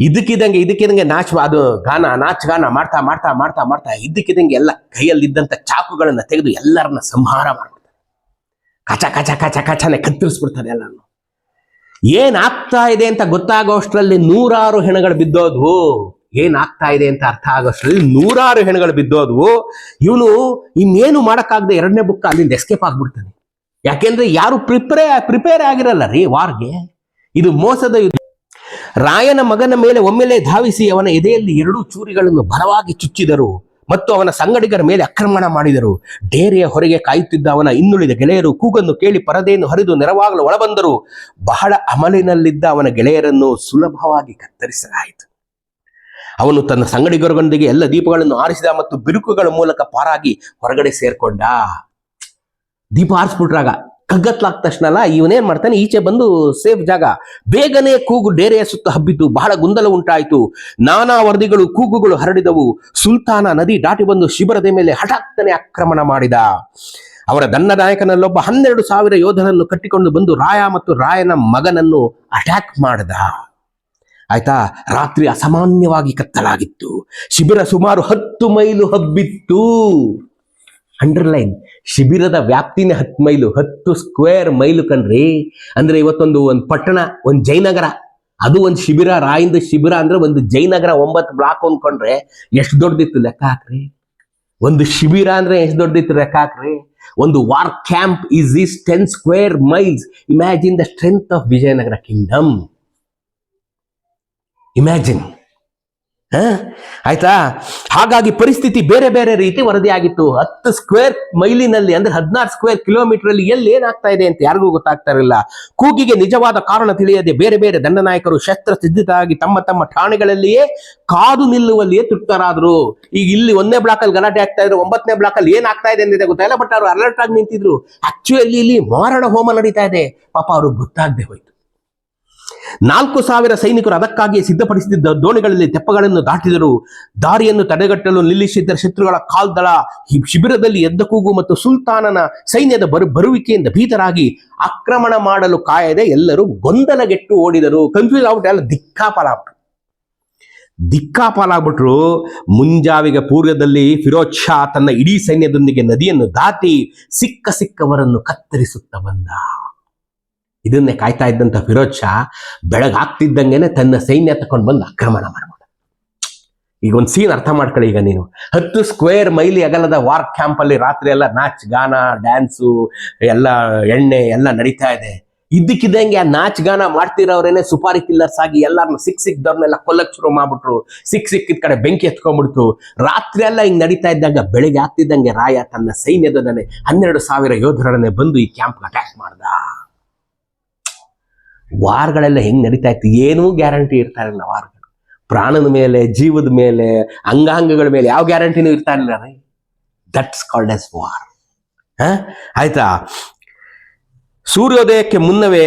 ಇದಕ್ಕಿದಂಗೆ ನಾಚ್ ಗಾನ ಮಾಡ್ತಾ ಇದ್ದಕ್ಕಿದಂಗೆ ಎಲ್ಲ ಕೈಯಲ್ಲಿದ್ದಂತ ಚಾಕುಗಳನ್ನ ತೆಗೆದು ಎಲ್ಲರನ್ನ ಸಂಹಾರ ಮಾಡ್ಬಿಡ್ತಾರೆ. ಕಚನೆ ಕತ್ತರಿಸ್ಬಿಡ್ತಾರೆ ಎಲ್ಲರನ್ನು. ಏನಾಗ್ತಾ ಇದೆ ಅಂತ ಗೊತ್ತಾಗೋಷ್ಟರಲ್ಲಿ 100 ಹೆಣಗಳು ಬಿದ್ದೋದ್ವು. ಏನಾಗ್ತಾ ಇದೆ ಅಂತ ಅರ್ಥ ಆಗೋಷ್ಟರಲ್ಲಿ 100 ಹೆಣಗಳು ಬಿದ್ದೋದ್ವು. ಇವನು ಇನ್ನೇನು ಮಾಡಕ್ಕಾಗದೆ ಎರಡನೇ ಬುಕ್ಕ ಅಲ್ಲಿಂದ ಎಸ್ಕೇಪ್ ಆಗ್ಬಿಡ್ತಾನೆ. ಯಾಕೆಂದ್ರೆ ಯಾರು ಪ್ರಿಪೇರ್ ಆಗಿರಲ್ಲ ರೀ ವಾರ್ಗೆ. ಇದು ಮೋಸದ ಯುದ್ಧ. ರಾಯನ ಮಗನ ಮೇಲೆ ಒಮ್ಮೆಲೆ ಧಾವಿಸಿ ಅವನ ಎದೆಯಲ್ಲಿ 2 ಚೂರಿಗಳನ್ನು ಬಲವಾಗಿ ಚುಚ್ಚಿದರು ಮತ್ತು ಅವನ ಸಂಗಡಿಗರ ಮೇಲೆ ಆಕ್ರಮಣ ಮಾಡಿದರು. ಡೇರೆಯ ಹೊರಗೆ ಕಾಯುತ್ತಿದ್ದ ಅವನ ಇನ್ನುಳಿದ ಗೆಳೆಯರು ಕೂಗನ್ನು ಕೇಳಿ ಪರದೆಯನ್ನು ಹರಿದು ನೆರವಾಗಲು ಒಳಬಂದರು. ಬಹಳ ಅಮಲಿನಲ್ಲಿದ್ದ ಅವನ ಗೆಳೆಯರನ್ನು ಸುಲಭವಾಗಿ ಕತ್ತರಿಸಲಾಯಿತು. ಅವನು ತನ್ನ ಸಂಗಡಿಗರೊಂದಿಗೆ ಎಲ್ಲ ದೀಪಗಳನ್ನು ಆರಿಸಿದ ಮತ್ತು ಬಿರುಕುಗಳ ಮೂಲಕ ಪಾರಾಗಿ ಹೊರಗಡೆ ಸೇರ್ಕೊಂಡ. ದೀಪ ಆರಿಸ್ಬಿಟ್ರಾಗ ಕಗ್ಗತ್ಲಾದ ತಕ್ಷಣ ಇವನೇನ್ ಮಾಡ್ತಾನೆ, ಈಚೆ ಬಂದು ಸೇಫ್ ಜಾಗ, ಬೇಗನೆ ಕೂಗು ಡೇರೆಯ ಸುತ್ತ ಹಬ್ಬಿತು, ಬಹಳ ಗೊಂದಲ ಉಂಟಾಯಿತು, ನಾನಾ ವರದಿಗಳು ಕೂಗುಗಳು ಹರಡಿದವು. ಸುಲ್ತಾನ ನದಿ ದಾಟಿ ಬಂದು ಶಿಬಿರದ ಮೇಲೆ ಹಠಾತ್ತನೆ ಆಕ್ರಮಣ ಮಾಡಿದ. ಅವರ ದಂಡನಾಯಕನಲ್ಲೊಬ್ಬ 12,000 ಯೋಧನನ್ನು ಕಟ್ಟಿಕೊಂಡು ಬಂದು ರಾಯ ಮತ್ತು ರಾಯನ ಮಗನನ್ನು ಅಟ್ಯಾಕ್ ಮಾಡಿದ. ಆಯ್ತಾ, ರಾತ್ರಿ ಅಸಾಮಾನ್ಯವಾಗಿ ಕತ್ತಲಾಗಿತ್ತು. ಶಿಬಿರ ಸುಮಾರು 10 ಮೈಲು ಹಬ್ಬಿತ್ತು. ಅಂಡರ್ಲೈನ್, ಶಿಬಿರದ ವ್ಯಾಪ್ತಿನೇ 10 ಮೈಲು, 10 ಸ್ಕ್ವೇರ್ ಮೈಲು ಕಣ್ರಿ. ಅಂದ್ರೆ ಇವತ್ತೊಂದು ಪಟ್ಟಣ, ಒಂದು ಜಯನಗರ, ಅದು ಒಂದು ಶಿಬಿರ. ರಾಯಿಂದ ಶಿಬಿರ ಅಂದ್ರೆ ಒಂದು ಜಯನಗರ 9 ಬ್ಲಾಕ್ ಅಂದ್ಕೊಂಡ್ರೆ ಎಷ್ಟು ದೊಡ್ಡದಿತ್ತು ಲೆಕ್ಕ ಹಾಕ್ರಿ. ಒಂದು ಶಿಬಿರ ಅಂದ್ರೆ ಎಷ್ಟು ದೊಡ್ಡದಿತ್ತು ಲೆಕ್ಕ ಹಾಕ್ರಿ. ಒಂದು war camp is 10 square miles. Imagine the strength of Vijayanagara Kingdom. Imagine. ಆಯ್ತಾ, ಹಾಗಾಗಿ ಪರಿಸ್ಥಿತಿ ಬೇರೆ ಬೇರೆ ರೀತಿ ವರದಿಯಾಗಿತ್ತು. 10 ಸ್ಕ್ವೇರ್ ಮೈಲಿನಲ್ಲಿ ಅಂದ್ರೆ 16 ಸ್ಕ್ವೇರ್ ಕಿಲೋಮೀಟರ್ ಅಲ್ಲಿ ಎಲ್ಲಿ ಏನಾಗ್ತಾ ಇದೆ ಅಂತ ಯಾರಿಗೂ ಗೊತ್ತಾಗ್ತಾ ಇರಲಿಲ್ಲ. ಕೂಗಿಗೆ ನಿಜವಾದ ಕಾರಣ ತಿಳಿಯದೆ ಬೇರೆ ಬೇರೆ ದಂಡನಾಯಕರು ಶಸ್ತ್ರಸಿದ್ಧರಾಗಿ ತಮ್ಮ ತಮ್ಮ ಠಾಣೆಗಳಲ್ಲಿಯೇ ಕಾದು ನಿಲ್ಲುವಲ್ಲಿಯೇ ತೃಪ್ತರಾದ್ರು. ಈಗ ಇಲ್ಲಿ 1ನೇ ಬ್ಲಾಕ್ ಅಲ್ಲಿ ಗಲಾಟೆ ಆಗ್ತಾ ಇದ್ರು, 9ನೇ ಬ್ಲಾಕ್ ಅಲ್ಲಿ ಏನಾಗ್ತಾ ಇದೆ ಅಂದಿದೆ ಗೊತ್ತಾಯಿಲ್ಲ, ಬಟ್ ಅವರು ಅಲರ್ಟ್ ಆಗಿ ನಿಂತಿದ್ರು. ಆಕ್ಚುಲಿ ಇಲ್ಲಿ ಮಾರಣ ಹೋಮ ನಡೀತಾ ಇದೆ. ಪಾಪ ಅವ್ರಿಗೆ ಗೊತ್ತಾಗದೆ ಹೋಯ್ತು. 4,000 ಸೈನಿಕರು ಅದಕ್ಕಾಗಿಯೇ ಸಿದ್ಧಪಡಿಸಿದ್ದ ದೋಣಿಗಳಲ್ಲಿ ತೆಪ್ಪಗಳನ್ನು ದಾಟಿದರು. ದಾರಿಯನ್ನು ತಡೆಗಟ್ಟಲು ನಿಲ್ಲಿಸಿದ್ದ ಶತ್ರುಗಳ ಕಾಲ್ದಳ ಶಿಬಿರದಲ್ಲಿ ಎದ್ದ ಕೂಗು ಮತ್ತು ಸುಲ್ತಾನನ ಸೈನ್ಯದ ಬರುವಿಕೆಯಿಂದ ಭೀತರಾಗಿ ಆಕ್ರಮಣ ಮಾಡಲು ಕಾಯದೆ ಎಲ್ಲರೂ ಗೊಂದಲಗೆಟ್ಟು ಓಡಿದರು. ಕನ್ಫ್ಯೂಸ್ ಆಗ್ಬಿಟ್ಟು ಎಲ್ಲ ದಿಕ್ಕಾಪಾಲಾಗ್ಬಿಟ್ರು. ಮುಂಜಾವಿಗೆ ಪೂರ್ವದಲ್ಲಿ ಫಿರೋಜ್ ಶಾ ತನ್ನ ಇಡೀ ಸೈನ್ಯದೊಂದಿಗೆ ನದಿಯನ್ನು ದಾಟಿ ಸಿಕ್ಕವರನ್ನು ಕತ್ತರಿಸುತ್ತಾ ಬಂದ. ಇದನ್ನೇ ಕಾಯ್ತಾ ಇದ್ದಂತ ಫಿರೋಜ್ ಶಾ ಬೆಳಗಾಗ್ತಿದ್ದಂಗೆನೆ ತನ್ನ ಸೈನ್ಯ ತಕೊಂಡು ಬಂದು ಆಕ್ರಮಣ ಮಾಡ್ಬಿಡ. ಈಗ ಒಂದು ಸೀನ್ ಅರ್ಥ ಮಾಡ್ಕೊಳ್ಳಿ. ಈಗ ನೀನು 10 ಸ್ಕ್ವೇರ್ ಮೈಲಿ ಅಗಲದ ವಾರ್ ಕ್ಯಾಂಪ್ ಅಲ್ಲಿ ರಾತ್ರಿ ಎಲ್ಲ ನಾಚ್ ಗಾನ ಡ್ಯಾನ್ಸು ಎಲ್ಲ ಎಣ್ಣೆ ಎಲ್ಲ ನಡೀತಾ ಇದೆ. ಇದ್ದಕ್ಕಿದ್ದಂಗೆ ಆ ನಾಚ್ ಗಾನ ಮಾಡ್ತಿರೋರೇನೆ ಸುಪಾರಿ ಕಿಲ್ಲರ್ಸ್ ಆಗಿ ಎಲ್ಲಾರನ್ನ ಸಿಕ್ಕಿದವ್ರನ್ನೆಲ್ಲ ಕೊಲ್ಲಕ್ ಶುರು ಮಾಡ್ಬಿಟ್ರು. ಸಿಕ್ಕಿದ ಕಡೆ ಬೆಂಕಿ ಎತ್ಕೊಂಡ್ಬಿಡ್ತು. ರಾತ್ರಿ ಎಲ್ಲ ಹಿಂಗ್ ನಡೀತಾ ಇದ್ದಾಗ ಬೆಳಗ್ಗೆ ಆಗ್ತಿದ್ದಂಗೆ ರಾಯ ತನ್ನ ಸೈನ್ಯದೊಡನೆ 12,000 ಯೋಧರನ್ನೇ ಬಂದು ಈ ಕ್ಯಾಂಪ್ ಅಟ್ಯಾಕ್ ಮಾಡ್ದ. ವಾರ್ಗಳೆಲ್ಲ ಹೆಂಗ್ ನಡೀತಾ ಇತ್ತು, ಏನೂ ಗ್ಯಾರಂಟಿ ಇರ್ತಾ ಇರಲಿಲ್ಲ. ವಾರ್ಗಳು ಪ್ರಾಣದ ಮೇಲೆ, ಜೀವದ ಮೇಲೆ, ಅಂಗಾಂಗಗಳ ಮೇಲೆ ಯಾವ ಗ್ಯಾರಂಟಿನೂ ಇರ್ತಾ ಇರಲಿಲ್ಲ ರೀ. That's called as war. ಆಯ್ತಾ, ಸೂರ್ಯೋದಯಕ್ಕೆ ಮುನ್ನವೇ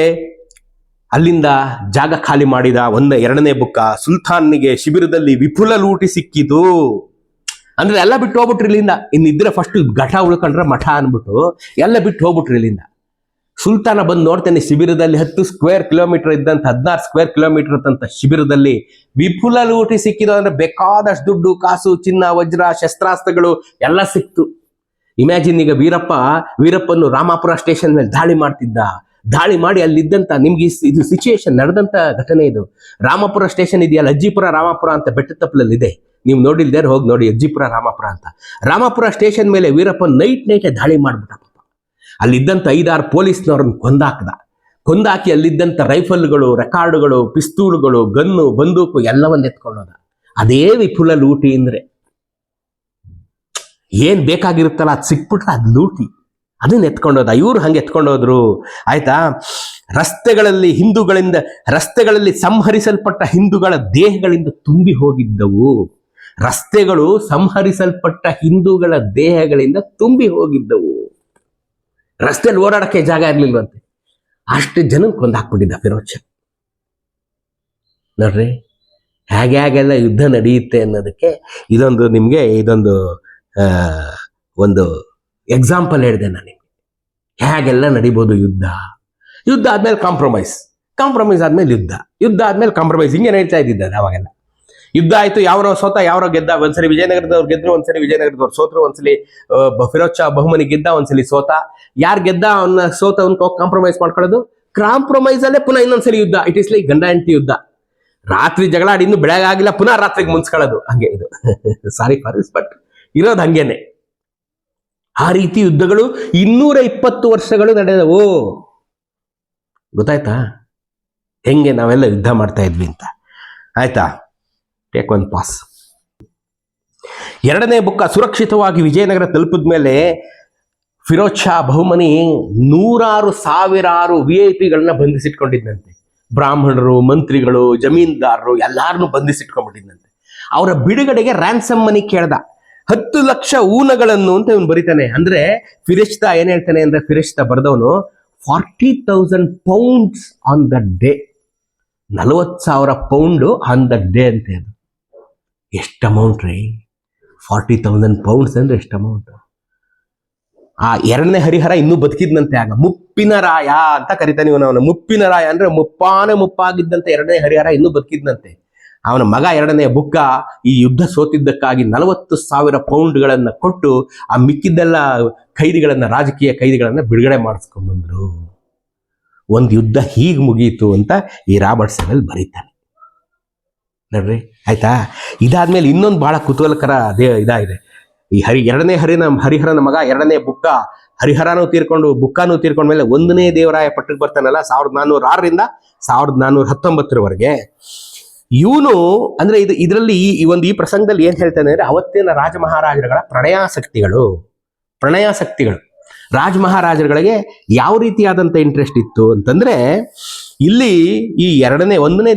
ಅಲ್ಲಿಂದ ಜಾಗ ಖಾಲಿ ಮಾಡಿದ 2ನೇ ಬುಕ್ಕ. ಸುಲ್ತಾನ್ನಿಗೆ ಶಿಬಿರದಲ್ಲಿ ವಿಪುಲ ಲೂಟಿ ಸಿಕ್ಕಿತು. ಅಂದ್ರೆ ಎಲ್ಲ ಬಿಟ್ಟು ಹೋಗ್ಬಿಟ್ರಿ ಇಲ್ಲಿಂದ. ಇನ್ನಿದ್ರೆ ಫಸ್ಟ್ ಘಟ ಉಳ್ಕೊಂಡ್ರೆ ಮಠ ಅನ್ಬಿಟ್ಟು ಎಲ್ಲ ಬಿಟ್ಟು ಹೋಗ್ಬಿಟ್ರಿ ಇಲ್ಲಿಂದ. ಸುಲ್ತಾನ ಬಂದು ನೋಡ್ತೇನೆ, ಶಿಬಿರದಲ್ಲಿ 10 ಸ್ಕ್ವೇರ್ ಕಿಲೋಮೀಟರ್ ಇದ್ದಂತ 16 ಸ್ಕ್ವೇರ್ ಕಿಲೋಮೀಟರ್ ಅಂತ ಶಿಬಿರದಲ್ಲಿ ವಿಪುಲ ಲೂಟಿ ಸಿಕ್ಕಿದ. ಅಂದ್ರೆ ಬೇಕಾದಷ್ಟು ದುಡ್ಡು, ಕಾಸು, ಚಿನ್ನ, ವಜ್ರ, ಶಸ್ತ್ರಾಸ್ತ್ರಗಳು ಎಲ್ಲ ಸಿಕ್ತು. ಇಮ್ಯಾಜಿನ್, ಈಗ ವೀರಪ್ಪನ್ನು ರಾಮಾಪುರ ಸ್ಟೇಷನ್ ಮೇಲೆ ದಾಳಿ ಮಾಡ್ತಿದ್ದ. ದಾಳಿ ಮಾಡಿ ಅಲ್ಲಿದ್ದಂತ, ನಿಮ್ಗೆ ಇದು ಸಿಚುಯೇಷನ್ ನಡೆದಂತ ಘಟನೆ ಇದು. ರಾಮಾಪುರ ಸ್ಟೇಷನ್ ಇದೆಯಲ್ಲ, ಅಜ್ಜಿಪುರ ರಾಮಾಪುರ ಅಂತ ಬೆಟ್ಟದ ತಪ್ಪಲಲ್ಲಿ ಇದೆ. ನೀವು ನೋಡಿಲ್ದೇರೆ ಹೋಗಿ ನೋಡಿ, ಅಜ್ಜಿಪುರ ರಾಮಾಪುರ ಅಂತ. ರಾಮಾಪುರ ಸ್ಟೇಷನ್ ಮೇಲೆ ವೀರಪ್ಪ ನೈಟೇ ದಾಳಿ ಮಾಡ್ಬಿಟ್ಟ. ಅಲ್ಲಿದ್ದಂಥ 5-6 ಪೊಲೀಸ್ನವ್ರನ್ನ ಕೊಂದಾಕಿ ಅಲ್ಲಿದ್ದಂಥ ರೈಫಲ್ಗಳು, ರೆಕಾರ್ಡುಗಳು, ಪಿಸ್ತೂಲ್ಗಳು, ಗನ್ನು, ಬಂದೂಕು ಎಲ್ಲವನ್ನ ಎತ್ಕೊಂಡೋದ. ಅದೇ ವಿಪುಲ ಲೂಟಿ ಅಂದ್ರೆ. ಏನ್ ಬೇಕಾಗಿರುತ್ತಲ್ಲ ಅದು ಸಿಕ್ಬಿಟ್ರೆ ಅದು ಲೂಟಿ, ಅದನ್ನ ಎತ್ಕೊಂಡೋದ. ಇವ್ರು ಹಂಗೆ ಎತ್ಕೊಂಡೋದ್ರು. ಆಯ್ತಾ, ರಸ್ತೆಗಳಲ್ಲಿ ಸಂಹರಿಸಲ್ಪಟ್ಟ ಹಿಂದೂಗಳ ದೇಹಗಳಿಂದ ತುಂಬಿ ಹೋಗಿದ್ದವು. ರಸ್ತೆಗಳು ಸಂಹರಿಸಲ್ಪಟ್ಟ ಹಿಂದೂಗಳ ದೇಹಗಳಿಂದ ತುಂಬಿ ಹೋಗಿದ್ದವು. ರಸ್ತೆಯಲ್ಲಿ ಓಡಾಡಕ್ಕೆ ಜಾಗ ಇರ್ಲಿಲ್ವಂತೆ. ಅಷ್ಟು ಜನ ಕೊಂದಾಕ್ಬಿಟ್ಟಿದ್ದ ಫಿರೋಜ್ ಶಾ. ನೋಡ್ರಿ ಹೇಗೆಲ್ಲ ಯುದ್ಧ ನಡೆಯುತ್ತೆ ಅನ್ನೋದಕ್ಕೆ ನಿಮ್ಗೆ ಒಂದು ಎಕ್ಸಾಂಪಲ್ ಹೇಳಿದೆ ನಾನು. ಹೇಗೆಲ್ಲ ನಡಿಬೋದು ಯುದ್ಧ ಆದ್ಮೇಲೆ ಕಾಂಪ್ರಮೈಸ್ ಆದ್ಮೇಲೆ ಯುದ್ಧ ಆದ್ಮೇಲೆ ಕಾಂಪ್ರಮೈಸ್, ಹಿಂಗೆ ನಡೀತಾ ಇದ್ದಿದ್ದಾರೆ ಅವಾಗೆಲ್ಲ. ಯುದ್ಧ ಆಯ್ತು, ಯಾವ್ರೋ ಸೋತ ಯಾವ್ರೋ ಗೆದ್ದ. ಒಂದ್ಸರಿ ವಿಜಯನಗರದವ್ರು ಗೆದ್ರು, ಒಂದ್ಸರಿ ವಿಜಯನಗರದವ್ರು ಸೋತರು. ಒಂದ್ಸಲಿ ಫಿರೋಜ್ ಶಾ ಬಹುಮನಿ ಗೆದ್ದ, ಒಂದ್ಸಲಿ ಸೋತ. ಯಾರು ಗೆದ್ದ ಅವನ್ನ ಸೋತವನ್ ಕಾಂಪ್ರಮೈಸ್ ಮಾಡ್ಕೊಳ್ಳೋದು. ಕಾಂಪ್ರಮೈಸ್ ಅಲ್ಲೇ ಪುನಃ ಇನ್ನೊಂದ್ಸಲಿ ಯುದ್ಧ. ಇಟ್ ಇಸ್ ಲೈಕ್ ಗಂಡ ಹೆಂಡತಿ ಯುದ್ಧ. ರಾತ್ರಿ ಜಗಳ ಆಡಿ ಇನ್ನು ಬೆಳಗ್ಗೆ ಆಗಿಲ್ಲ, ಪುನಃ ರಾತ್ರಿಗೆ ಮುನ್ಸ್ಕೊಳ್ಳೋದು. ಹಂಗೆ ಇದು ಸಾರಿ ಫಾರ್ ದಿಸ್, ಬಟ್ ಇರೋದು ಹಂಗೇನೆ. ಆ ರೀತಿ ಯುದ್ಧಗಳು 220 ವರ್ಷಗಳು ನಡೆದವು. ಗೊತ್ತಾಯ್ತಾ ಹೆಂಗೆ ನಾವೆಲ್ಲ ಯುದ್ಧ ಮಾಡ್ತಾ ಇದ್ವಿ ಅಂತ. ಆಯ್ತಾ, ಟೇಕ್ ಒನ್ ಪಾಸ್. 2ನೇ ಬುಕ್ಕ ಸುರಕ್ಷಿತವಾಗಿ ವಿಜಯನಗರ ತಲುಪಿದ ಮೇಲೆ ಫಿರೋಜ್ ಶಾ ಬಹುಮನಿ 100,000 VIP-ಗಳನ್ನ ಬಂಧಿಸಿಟ್ಕೊಂಡಿದ್ದಂತೆ. ಬ್ರಾಹ್ಮಣರು, ಮಂತ್ರಿಗಳು, ಜಮೀನ್ದಾರರು ಎಲ್ಲಾರನ್ನೂ ಬಂಧಿಸಿಟ್ಕೊಂಡ್ಬಿಟ್ಟಿದ್ದಂತೆ. ಅವರ ಬಿಡುಗಡೆಗೆ ರ್ಯಾನ್ಸಮ್ ಮನಿ ಕೇಳ್ದ. 10 ಲಕ್ಷ ಊನಗಳನ್ನು ಅಂತ ಇವನು ಬರೀತಾನೆ. ಅಂದ್ರೆ ಫಿರಿಷ್ತಾ ಏನ್ ಹೇಳ್ತಾನೆ ಅಂದ್ರೆ, ಫಿರಿಷ್ತಾ ಬರೆದವನು 40,000 pounds on the day, 40,000 pound on the day ಅಂತ. ಅದು ಎಷ್ಟು ಅಮೌಂಟ್ ರೀ, 40,000 pounds ಅಂದ್ರೆ ಎಷ್ಟು ಅಮೌಂಟ್. ಆ ಎರಡನೇ ಹರಿಹರ ಇನ್ನೂ ಬದುಕಿದ್ನಂತೆ. ಆಗ ಮುಪ್ಪಿನ ರಾಯ ಅಂತ ಕರಿತಾನೆ ಇವನು. ಮುಪ್ಪಿನ ರಾಯ ಅಂದ್ರೆ ಮುಪ್ಪಾಗಿದ್ದಂತೆ ಎರಡನೇ ಹರಿಹರ ಇನ್ನೂ ಬದುಕಿದ್ನಂತೆ. ಅವನ ಮಗ ಎರಡನೇ ಬುಕ್ಕ ಈ ಯುದ್ಧ ಸೋತಿದ್ದಕ್ಕಾಗಿ 40,000 ಪೌಂಡ್ಗಳನ್ನ ಕೊಟ್ಟು ಆ ಮಿಕ್ಕಿದ್ದೆಲ್ಲ ಖೈದಿಗಳನ್ನ, ರಾಜಕೀಯ ಖೈದಿಗಳನ್ನ ಬಿಡುಗಡೆ ಮಾಡಿಸ್ಕೊಂಡ್ ಬಂದ್ರು. ಒಂದು ಯುದ್ಧ ಹೀಗೆ ಮುಗೀತು ಅಂತ ಈ ರಾಬರ್ಟ್ ಸೆವೆಲ್ ಬರೀತಾನೆ ನೋಡ್ರಿ. ಆಯ್ತಾ? ಇದಾದ್ಮೇಲೆ ಇನ್ನೊಂದು ಬಹಳ ಕುತೂಹಲಕರ ಇದಾಗಿದೆ. ಈ ಎರಡನೇ ಹರಿಹರನ ಮಗ ಎರಡನೇ ಬುಕ್ಕ, ಹರಿಹರನೂ ತೀರ್ಕೊಂಡು ಬುಕ್ಕಾನೂ ತೀರ್ಕೊಂಡ್ಮೇಲೆ 1ನೇ ದೇವರಾಯ ಪಟ್ಟಕ್ಕೆ ಬರ್ತಾನಲ್ಲ 1406ರಿಂದ 1419ರವರೆಗೆ. ಇವನು ಅಂದ್ರೆ ಇದರಲ್ಲಿ ಈ ಪ್ರಸಂಗದಲ್ಲಿ ಏನ್ ಹೇಳ್ತಾನೆ ಅಂದ್ರೆ, ಅವತ್ತಿನ ರಾಜ ಮಹಾರಾಜರುಗಳ ಪ್ರಣಯಾಸಕ್ತಿಗಳು ರಾಜ ಮಹಾರಾಜರುಗಳಿಗೆ ಯಾವ ರೀತಿಯಾದಂತ ಇಂಟ್ರೆಸ್ಟ್ ಇತ್ತು ಅಂತಂದ್ರೆ, ಇಲ್ಲಿ ಈ 1ನೇ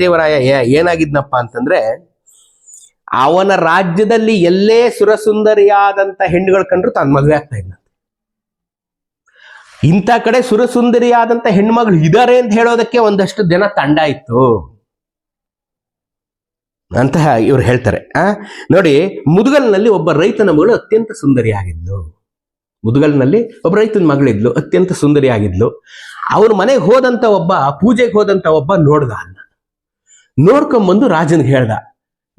ದೇವರಾಯ ಏನಾಗಿದ್ನಪ್ಪ ಅಂತಂದ್ರೆ, ಅವನ ರಾಜ್ಯದಲ್ಲಿ ಎಲ್ಲೇ ಸುರಸುಂದರಿಯಾದಂತ ಹೆಣ್ಣುಗಳು ಕಂಡ್ರು ತಾನು ಮದುವೆ ಆಗ್ತಾ ಇದ್ದ. ಇಂಥ ಕಡೆ ಸುರಸುಂದರಿಯಾದಂತ ಹೆಣ್ಮಗಳು ಇದಾರೆ ಅಂತ ಹೇಳೋದಕ್ಕೆ ಒಂದಷ್ಟು ಜನ ತಂಡ ಇತ್ತು ಅಂತ ಇವ್ರು ಹೇಳ್ತಾರೆ. ನೋಡಿ, ಮುದುಗಲ್ನಲ್ಲಿ ಒಬ್ಬ ರೈತನ ಮಗಳು ಅತ್ಯಂತ ಸುಂದರಿಯಾಗಿದ್ಲು. ಮುದುಗಲ್ನಲ್ಲಿ ಒಬ್ಬ ರೈತನ ಮಗಳಿದ್ಲು, ಅತ್ಯಂತ ಸುಂದರಿಯಾಗಿದ್ಲು. ಅವ್ರ ಮನೆಗೆ ಪೂಜೆಗೆ ಹೋದಂತ ಒಬ್ಬ ನೋಡ್ದ. ನೋಡ್ಕೊಂಬಂದು ರಾಜನ್ಗೆ ಹೇಳ್ದ,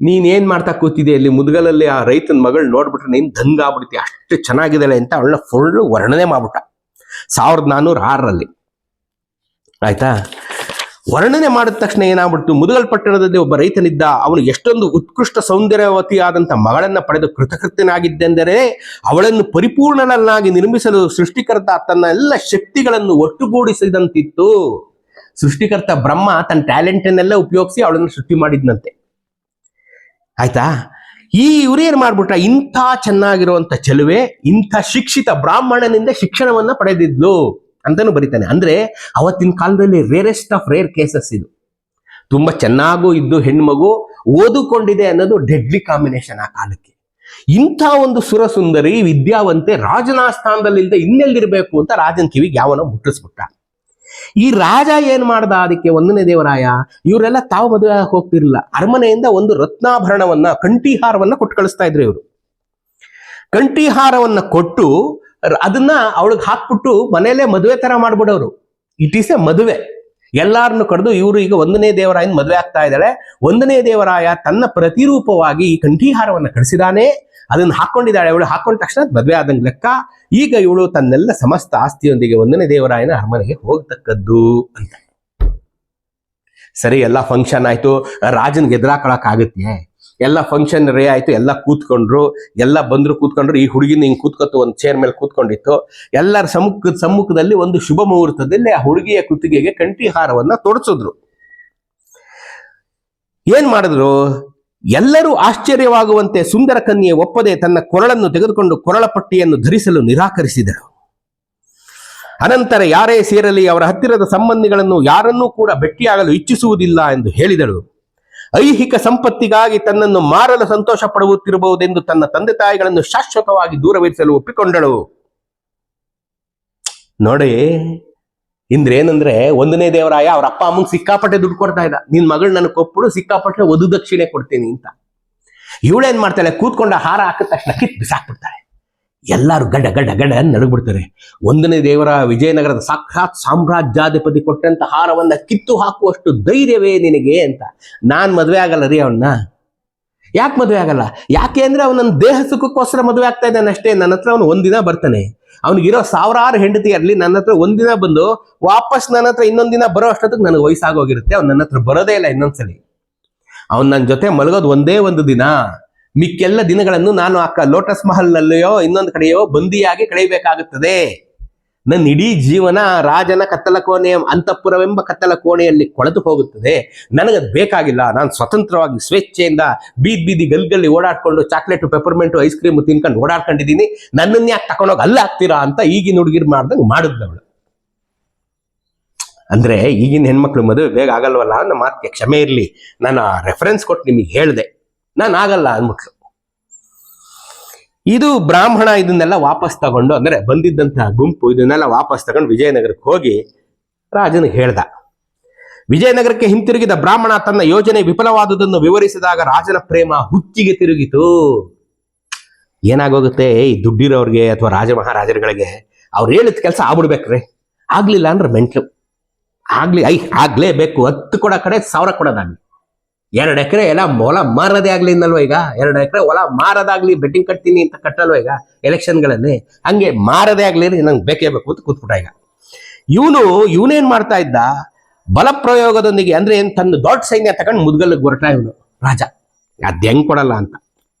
ನೀನೇನ್ ಮಾಡ್ತಾ ಕೂತಿದೆ ಅಲ್ಲಿ ಮುದುಗಲಲ್ಲಿ ಆ ರೈತನ ಮಗಳು ನೋಡ್ಬಿಟ್ರೆ ನೀನ್ ದಂಗಾಗ್ಬಿಡ್ತಿ, ಅಷ್ಟು ಚೆನ್ನಾಗಿದ್ದಾಳೆ ಅಂತ ಅವಳನ್ನ ಫುಲ್ ವರ್ಣನೆ ಮಾಡ್ಬಿಟ್ಟ 1406ರಲ್ಲಿ. ಆಯ್ತಾ? ವರ್ಣನೆ ಮಾಡಿದ ತಕ್ಷಣ ಏನಾಗ್ಬಿಡ್ತು, ಮುದುಗಲ್ ಪಟ್ಟಣದಲ್ಲಿ ಒಬ್ಬ ರೈತನಿದ್ದ. ಅವನು ಎಷ್ಟೊಂದು ಉತ್ಕೃಷ್ಟ ಸೌಂದರ್ಯವತಿಯಾದಂಥ ಮಗಳನ್ನ ಪಡೆದು ಕೃತಕೃತ್ಯನಾಗಿದ್ದೆಂದರೆ, ಅವಳನ್ನು ಪರಿಪೂರ್ಣನನ್ನಾಗಿ ನಿರ್ಮಿಸಲು ಸೃಷ್ಟಿಕರ್ತ ತನ್ನ ಎಲ್ಲ ಶಕ್ತಿಗಳನ್ನು ಒಟ್ಟುಗೂಡಿಸಿದಂತಿತ್ತು. ಸೃಷ್ಟಿಕರ್ತ ಬ್ರಹ್ಮ ತನ್ನ ಟ್ಯಾಲೆಂಟನ್ನೆಲ್ಲ ಉಪಯೋಗಿಸಿ ಅವಳನ್ನು ಸೃಷ್ಟಿ ಮಾಡಿದ್ನಂತೆ. ಆಯ್ತಾ? ಇವ್ರೇನ್ ಮಾಡ್ಬಿಟ್ರ, ಇಂಥ ಚೆನ್ನಾಗಿರುವಂತ ಚೆಲುವೆ ಇಂಥ ಶಿಕ್ಷಿತ ಬ್ರಾಹ್ಮಣನಿಂದ ಶಿಕ್ಷಣವನ್ನ ಪಡೆದಿದ್ಲು ಅಂತಾನು ಬರೀತಾನೆ. ಅಂದ್ರೆ ಅವತ್ತಿನ ಕಾಲದಲ್ಲಿ ರೇರೆಸ್ಟ್ ಆಫ್ ರೇರ್ ಕೇಸಸ್ ಇದು. ತುಂಬಾ ಚೆನ್ನಾಗೂ ಇದ್ದು ಹೆಣ್ಮಗು ಓದುಕೊಂಡಿದೆ ಅನ್ನೋದು ಡೆಡ್ಲಿ ಕಾಂಬಿನೇಷನ್ ಆ ಕಾಲಕ್ಕೆ. ಇಂಥ ಒಂದು ಸುರಸುಂದರಿ ವಿದ್ಯಾವಂತೆ ರಾಜನ ಸ್ಥಾನದಲ್ಲಿಲ್ಲದೆ ಇನ್ನೆಲ್ಲಿರ್ಬೇಕು ಅಂತ ರಾಜನ ಕಿವಿಗೆ ಯಾವನೋ ಮುಟ್ಟಿಸ್ಬಿಟ್ಟ. ಈ ರಾಜ ಏನ್ ಮಾಡ್ದ, ಅದಕ್ಕೆ 1ನೇ ದೇವರಾಯ ಇವರೆಲ್ಲ ತಾವು ಮದುವೆ ಹೋಗ್ತಿರ್ಲಿಲ್ಲ. ಅರಮನೆಯಿಂದ ಒಂದು ರತ್ನಾಭರಣವನ್ನ, ಕಂಠೀಹಾರವನ್ನ ಕೊಟ್ಟು ಕಳಿಸ್ತಾ ಇದ್ರು ಇವರು. ಕಂಠೀಹಾರವನ್ನ ಕೊಟ್ಟು ಅದನ್ನ ಅವಳಿಗೆ ಹಾಕ್ಬಿಟ್ಟು ಮನೇಲೆ ಮದುವೆ ತರ ಮಾಡ್ಬಿಡೋರು. ಇಟ್ ಈಸ್ ಎ ಮದುವೆ. ಎಲ್ಲಾರನ್ನು ಕರೆದು ಇವರು ಈಗ 1ನೇ ದೇವರಾಯನ ಮದುವೆ ಆಗ್ತಾ ಇದ್ದಾಳೆ. 1ನೇ ದೇವರಾಯ ತನ್ನ ಪ್ರತಿರೂಪವಾಗಿ ಈ ಕಂಠೀಹಾರವನ್ನ ಕಳಿಸಿದಾನೆ. ಅದನ್ನ ಹಾಕೊಂಡಿದ್ದಾಳೆ. ಅವಳು ಹಾಕೊಂಡ ತಕ್ಷಣ ಮದುವೆ ಆದಂಗೆ ಲೆಕ್ಕ. ಈಗ ಇವಳು ತನ್ನೆಲ್ಲ ಸಮಸ್ತ ಆಸ್ತಿಯೊಂದಿಗೆ 1ನೇ ದೇವರಾಯನ ಅರಮನೆಗೆ ಹೋಗ್ತಕ್ಕದ್ದು ಅಂತ. ಸರಿ, ಎಲ್ಲ ಫಂಕ್ಷನ್ ಆಯ್ತು. ರಾಜನ್ಗೆ ಎದುರಾಕೊಳಕ್ ಆಗುತ್ತೆ? ಎಲ್ಲ ಫಂಕ್ಷನ್ ರೇ ಆಯ್ತು. ಎಲ್ಲ ಕೂತ್ಕೊಂಡ್ರು, ಎಲ್ಲ ಬಂದ್ರು, ಕೂತ್ಕೊಂಡ್ರು. ಈ ಹುಡುಗಿನ ಹಿಂಗ್ ಕೂತ್ಕೊತು ಒಂದು ಚೇರ್ ಮೇಲೆ ಕೂತ್ಕೊಂಡಿತ್ತು. ಎಲ್ಲರ ಸಮ್ಮುಖದಲ್ಲಿ ಒಂದು ಶುಭ ಮುಹೂರ್ತದಲ್ಲಿ ಆ ಹುಡುಗಿಯ ಕುತ್ತಿಗೆಗೆ ಕಂಠೀಹಾರವನ್ನ ತೊಡಸಿದ್ರು. ಏನ್ ಮಾಡಿದ್ರು? ಎಲ್ಲರೂ ಆಶ್ಚರ್ಯವಾಗುವಂತೆ ಸುಂದರ ಕನ್ಯೆ ಒಪ್ಪದೆ ತನ್ನ ಕೊರಳನ್ನು ತೆಗೆದುಕೊಂಡು ಕೊರಳ ಪಟ್ಟಿಯನ್ನು ಧರಿಸಲು ನಿರಾಕರಿಸಿದಳು. ಅನಂತರ ಯಾರೇ ಸೇರಲಿ ಅವರ ಹತ್ತಿರದ ಸಂಬಂಧಿಗಳನ್ನು ಯಾರನ್ನೂ ಕೂಡ ಭೇಟಿಯಾಗಲು ಇಚ್ಛಿಸುವುದಿಲ್ಲ ಎಂದು ಹೇಳಿದಳು. ಐಹಿಕ ಸಂಪತ್ತಿಗಾಗಿ ತನ್ನನ್ನು ಮಾರಲು ಸಂತೋಷ ಪಡುತ್ತಿರಬಹುದೆಂದು ತನ್ನ ತಂದೆ ತಾಯಿಗಳನ್ನು ಶಾಶ್ವತವಾಗಿ ದೂರವಿರಿಸಲು ಒಪ್ಪಿಕೊಂಡಳು. ನೋಡಿ, ಇಂದ್ರೇನಂದ್ರೆ 1ನೇ ದೇವರಾಯ ಅವ್ರ ಅಪ್ಪ ಅಮ್ಮಂಗೆ ಸಿಕ್ಕಾಪಟ್ಟೆ ದುಡ್ಡು ಕೊಡ್ತಾ ಇದ್ದ. ನಿನ್ ಮಗಳು ನನಗೆ ಕೊಟ್ಬಿಡು, ಸಿಕ್ಕಾಪಟ್ಟೆ ವಧು ದಕ್ಷಿಣೆ ಕೊಡ್ತೀನಿ ಅಂತ. ಇವಳೇನ್ ಮಾಡ್ತಾಳೆ, ಕೂತ್ಕೊಂಡ ಹಾರ ಹಾಕಿದ ತಕ್ಷಣ ಕಿತ್ ಬಿಸಾಕ್ಬಿಡ್ತಾಳೆ. ಎಲ್ಲಾರು ಗಡ ಗಡ ಗಡ ನಡಗ್ಬಿಡ್ತಾರೆ. 1ನೇ ದೇವರ ವಿಜಯನಗರದ ಸಾಕ್ಷಾತ್ ಸಾಮ್ರಾಜ್ಯಾಧಿಪತಿ ಕೊಟ್ಟಂತ ಹಾರವನ್ನ ಕಿತ್ತು ಹಾಕುವಷ್ಟು ಧೈರ್ಯವೇ ನಿನಗೆ ಅಂತ. ನಾನ್ ಮದುವೆ ಆಗಲ್ಲ ರೀ ಅವನ್ನ. ಯಾಕೆ ಮದುವೆ ಆಗಲ್ಲ? ಯಾಕೆ ಅಂದ್ರೆ ಅವನ ದೇಹ ಸುಖಕ್ಕೋಸ್ಕರ ಮದುವೆ ಆಗ್ತಾ ಇದ್ದಾನೆ ಅಷ್ಟೇ. ನನ್ನ ಹತ್ರ ಅವನು ಒಂದಿನ ಬರ್ತಾನೆ. ಅವನಿಗಿರೋ 1000 ಹೆಂಡತಿ ಇರಲಿ, ನನ್ನ ಹತ್ರ ಒಂದಿನ ಬಂದು ವಾಪಸ್ ನನ್ನ ಹತ್ರ ಇನ್ನೊಂದಿನ ಬರೋ ಅಷ್ಟೊತ್ತಿಗೆ ನನಗೆ ವಯಸ್ಸಾಗೋಗಿರುತ್ತೆ. ಅವ್ನು ನನ್ನ ಹತ್ರ ಬರೋದೇ ಇಲ್ಲ ಇನ್ನೊಂದ್ಸಲಿ. ಅವ್ನು ನನ್ನ ಜೊತೆ ಮಲಗೋದು ಒಂದೇ ಒಂದು ದಿನ. ಮಿಕ್ಕೆಲ್ಲ ದಿನಗಳನ್ನು ನಾನು ಲೋಟಸ್ ಮಹಲ್ ನಲ್ಲಿಯೋ ಇನ್ನೊಂದು ಕಡೆಯೋ ಬಂದಿಯಾಗಿ ಕಳೆಯಬೇಕಾಗುತ್ತದೆ. ನನ್ನ ಇಡೀ ಜೀವನ ರಾಜನ ಕತ್ತಲ ಕೋಣೆಯ ಅಂತಃಪುರವೆಂಬ ಕತ್ತಲ ಕೋಣೆಯಲ್ಲಿ ಕೊಳೆತು ಹೋಗುತ್ತದೆ. ನನಗದು ಬೇಕಾಗಿಲ್ಲ. ನಾನು ಸ್ವತಂತ್ರವಾಗಿ ಸ್ವೇಚ್ಛೆಯಿಂದ ಬೀದಿ ಗಲ್ಗಲ್ಲಿ ಓಡಾಡ್ಕೊಂಡು ಚಾಕ್ಲೇಟು, ಪೆಪರ್ಮೆಂಟು, ಐಸ್ ಕ್ರೀಮ್ ತಿನ್ಕೊಂಡು ಓಡಾಡ್ಕೊಂಡಿದ್ದೀನಿ. ನನ್ನನ್ನು ಯಾಕೆ ತಕೊಂಡೋಗಿ ಅಲ್ಲ ಹಾಕ್ತೀರಾ ಅಂತ ಈಗಿನ ಹುಡುಗಿರ್ ಮಾಡ್ದಂಗೆ ಮಾಡಿದ್ಲವಳು. ಅಂದ್ರೆ ಈಗಿನ ಹೆಣ್ಮಕ್ಳು ಮದುವೆ ಬೇಗ ಆಗಲ್ವಲ್ಲ ಅನ್ನೋ ಮಾತಿಗೆ ಕ್ಷಮೆ ಇರಲಿ. ನಾನು ರೆಫರೆನ್ಸ್ ಕೊಟ್ಟು ನಿಮಗೆ ಹೇಳಿದೆ. ನಾನು ಆಗಲ್ಲ ಅಂದ್ಬಿಟ್ಲು. ಇದು ಬ್ರಾಹ್ಮಣ ಇದನ್ನೆಲ್ಲ ವಾಪಸ್ ತಗೊಂಡು, ಅಂದ್ರೆ ಬಂದಿದ್ದಂತಹ ಗುಂಪು ಇದನ್ನೆಲ್ಲ ವಾಪಸ್ ತಗೊಂಡು ವಿಜಯನಗರಕ್ಕೆ ಹೋಗಿ ರಾಜನಿಗೆ ಹೇಳ್ದ. ವಿಜಯನಗರಕ್ಕೆ ಹಿಂತಿರುಗಿದ ಬ್ರಾಹ್ಮಣ ತನ್ನ ಯೋಜನೆ ವಿಫಲವಾದುದನ್ನು ವಿವರಿಸಿದಾಗ ರಾಜನ ಪ್ರೇಮ ಹುಚ್ಚಿಗೆ ತಿರುಗಿತು. ಏನಾಗೋಗುತ್ತೆ, ಈ ದುಡ್ಡಿರೋರ್ಗೆ ಅಥವಾ ರಾಜ ಮಹಾರಾಜರುಗಳಿಗೆ ಅವ್ರು ಹೇಳಿದ ಕೆಲಸ ಆಗ್ಬಿಡ್ಬೇಕ್ರಿ, ಆಗ್ಲಿಲ್ಲ ಅಂದ್ರೆ ಮೆಂಟ್ಲು, ಆಗ್ಲೇಬೇಕು. 10 ಕೊಡೋ ಕಡೆ 1000 ಕೊಡೋದಾಗ್ಲಿ, 2 ಎಕರೆ ಎಲ್ಲ ಹೊಲ ಮಾರದೇ ಆಗ್ಲಿ ಇನ್ನಲ್ವ ಈಗ, 2 ಎಕರೆ ಹೊಲ ಮಾರದಾಗ್ಲಿ, ಬೆಟ್ಟಿಂಗ್ ಕಟ್ತೀನಿ ಅಂತ ಕಟ್ಟಲ್ವ ಈಗ ಎಲೆಕ್ಷನ್ಗಳಲ್ಲಿ, ಹಂಗೆ ಮಾರದೇ ಆಗ್ಲಿ ನಂಗೆ ಬೇಕೇ ಬೇಕು ಅಂತ ಕೂತ್ಬಿಟ್ಟ. ಈಗ ಇವನೇನ್ ಮಾಡ್ತಾ ಇದ್ದ, ಬಲ ಪ್ರಯೋಗದೊಂದಿಗೆ, ಅಂದ್ರೆ ತನ್ನ ದೊಡ್ಡ ಸೈನ್ಯ ತಗೊಂಡು ಮುದ್ಗಲ್ಗೆ ಹೊರಟ ಇವನು ರಾಜ. ಅದ್ ಹೆಂಗ್ ಕೊಡಲ್ಲ ಅಂತ,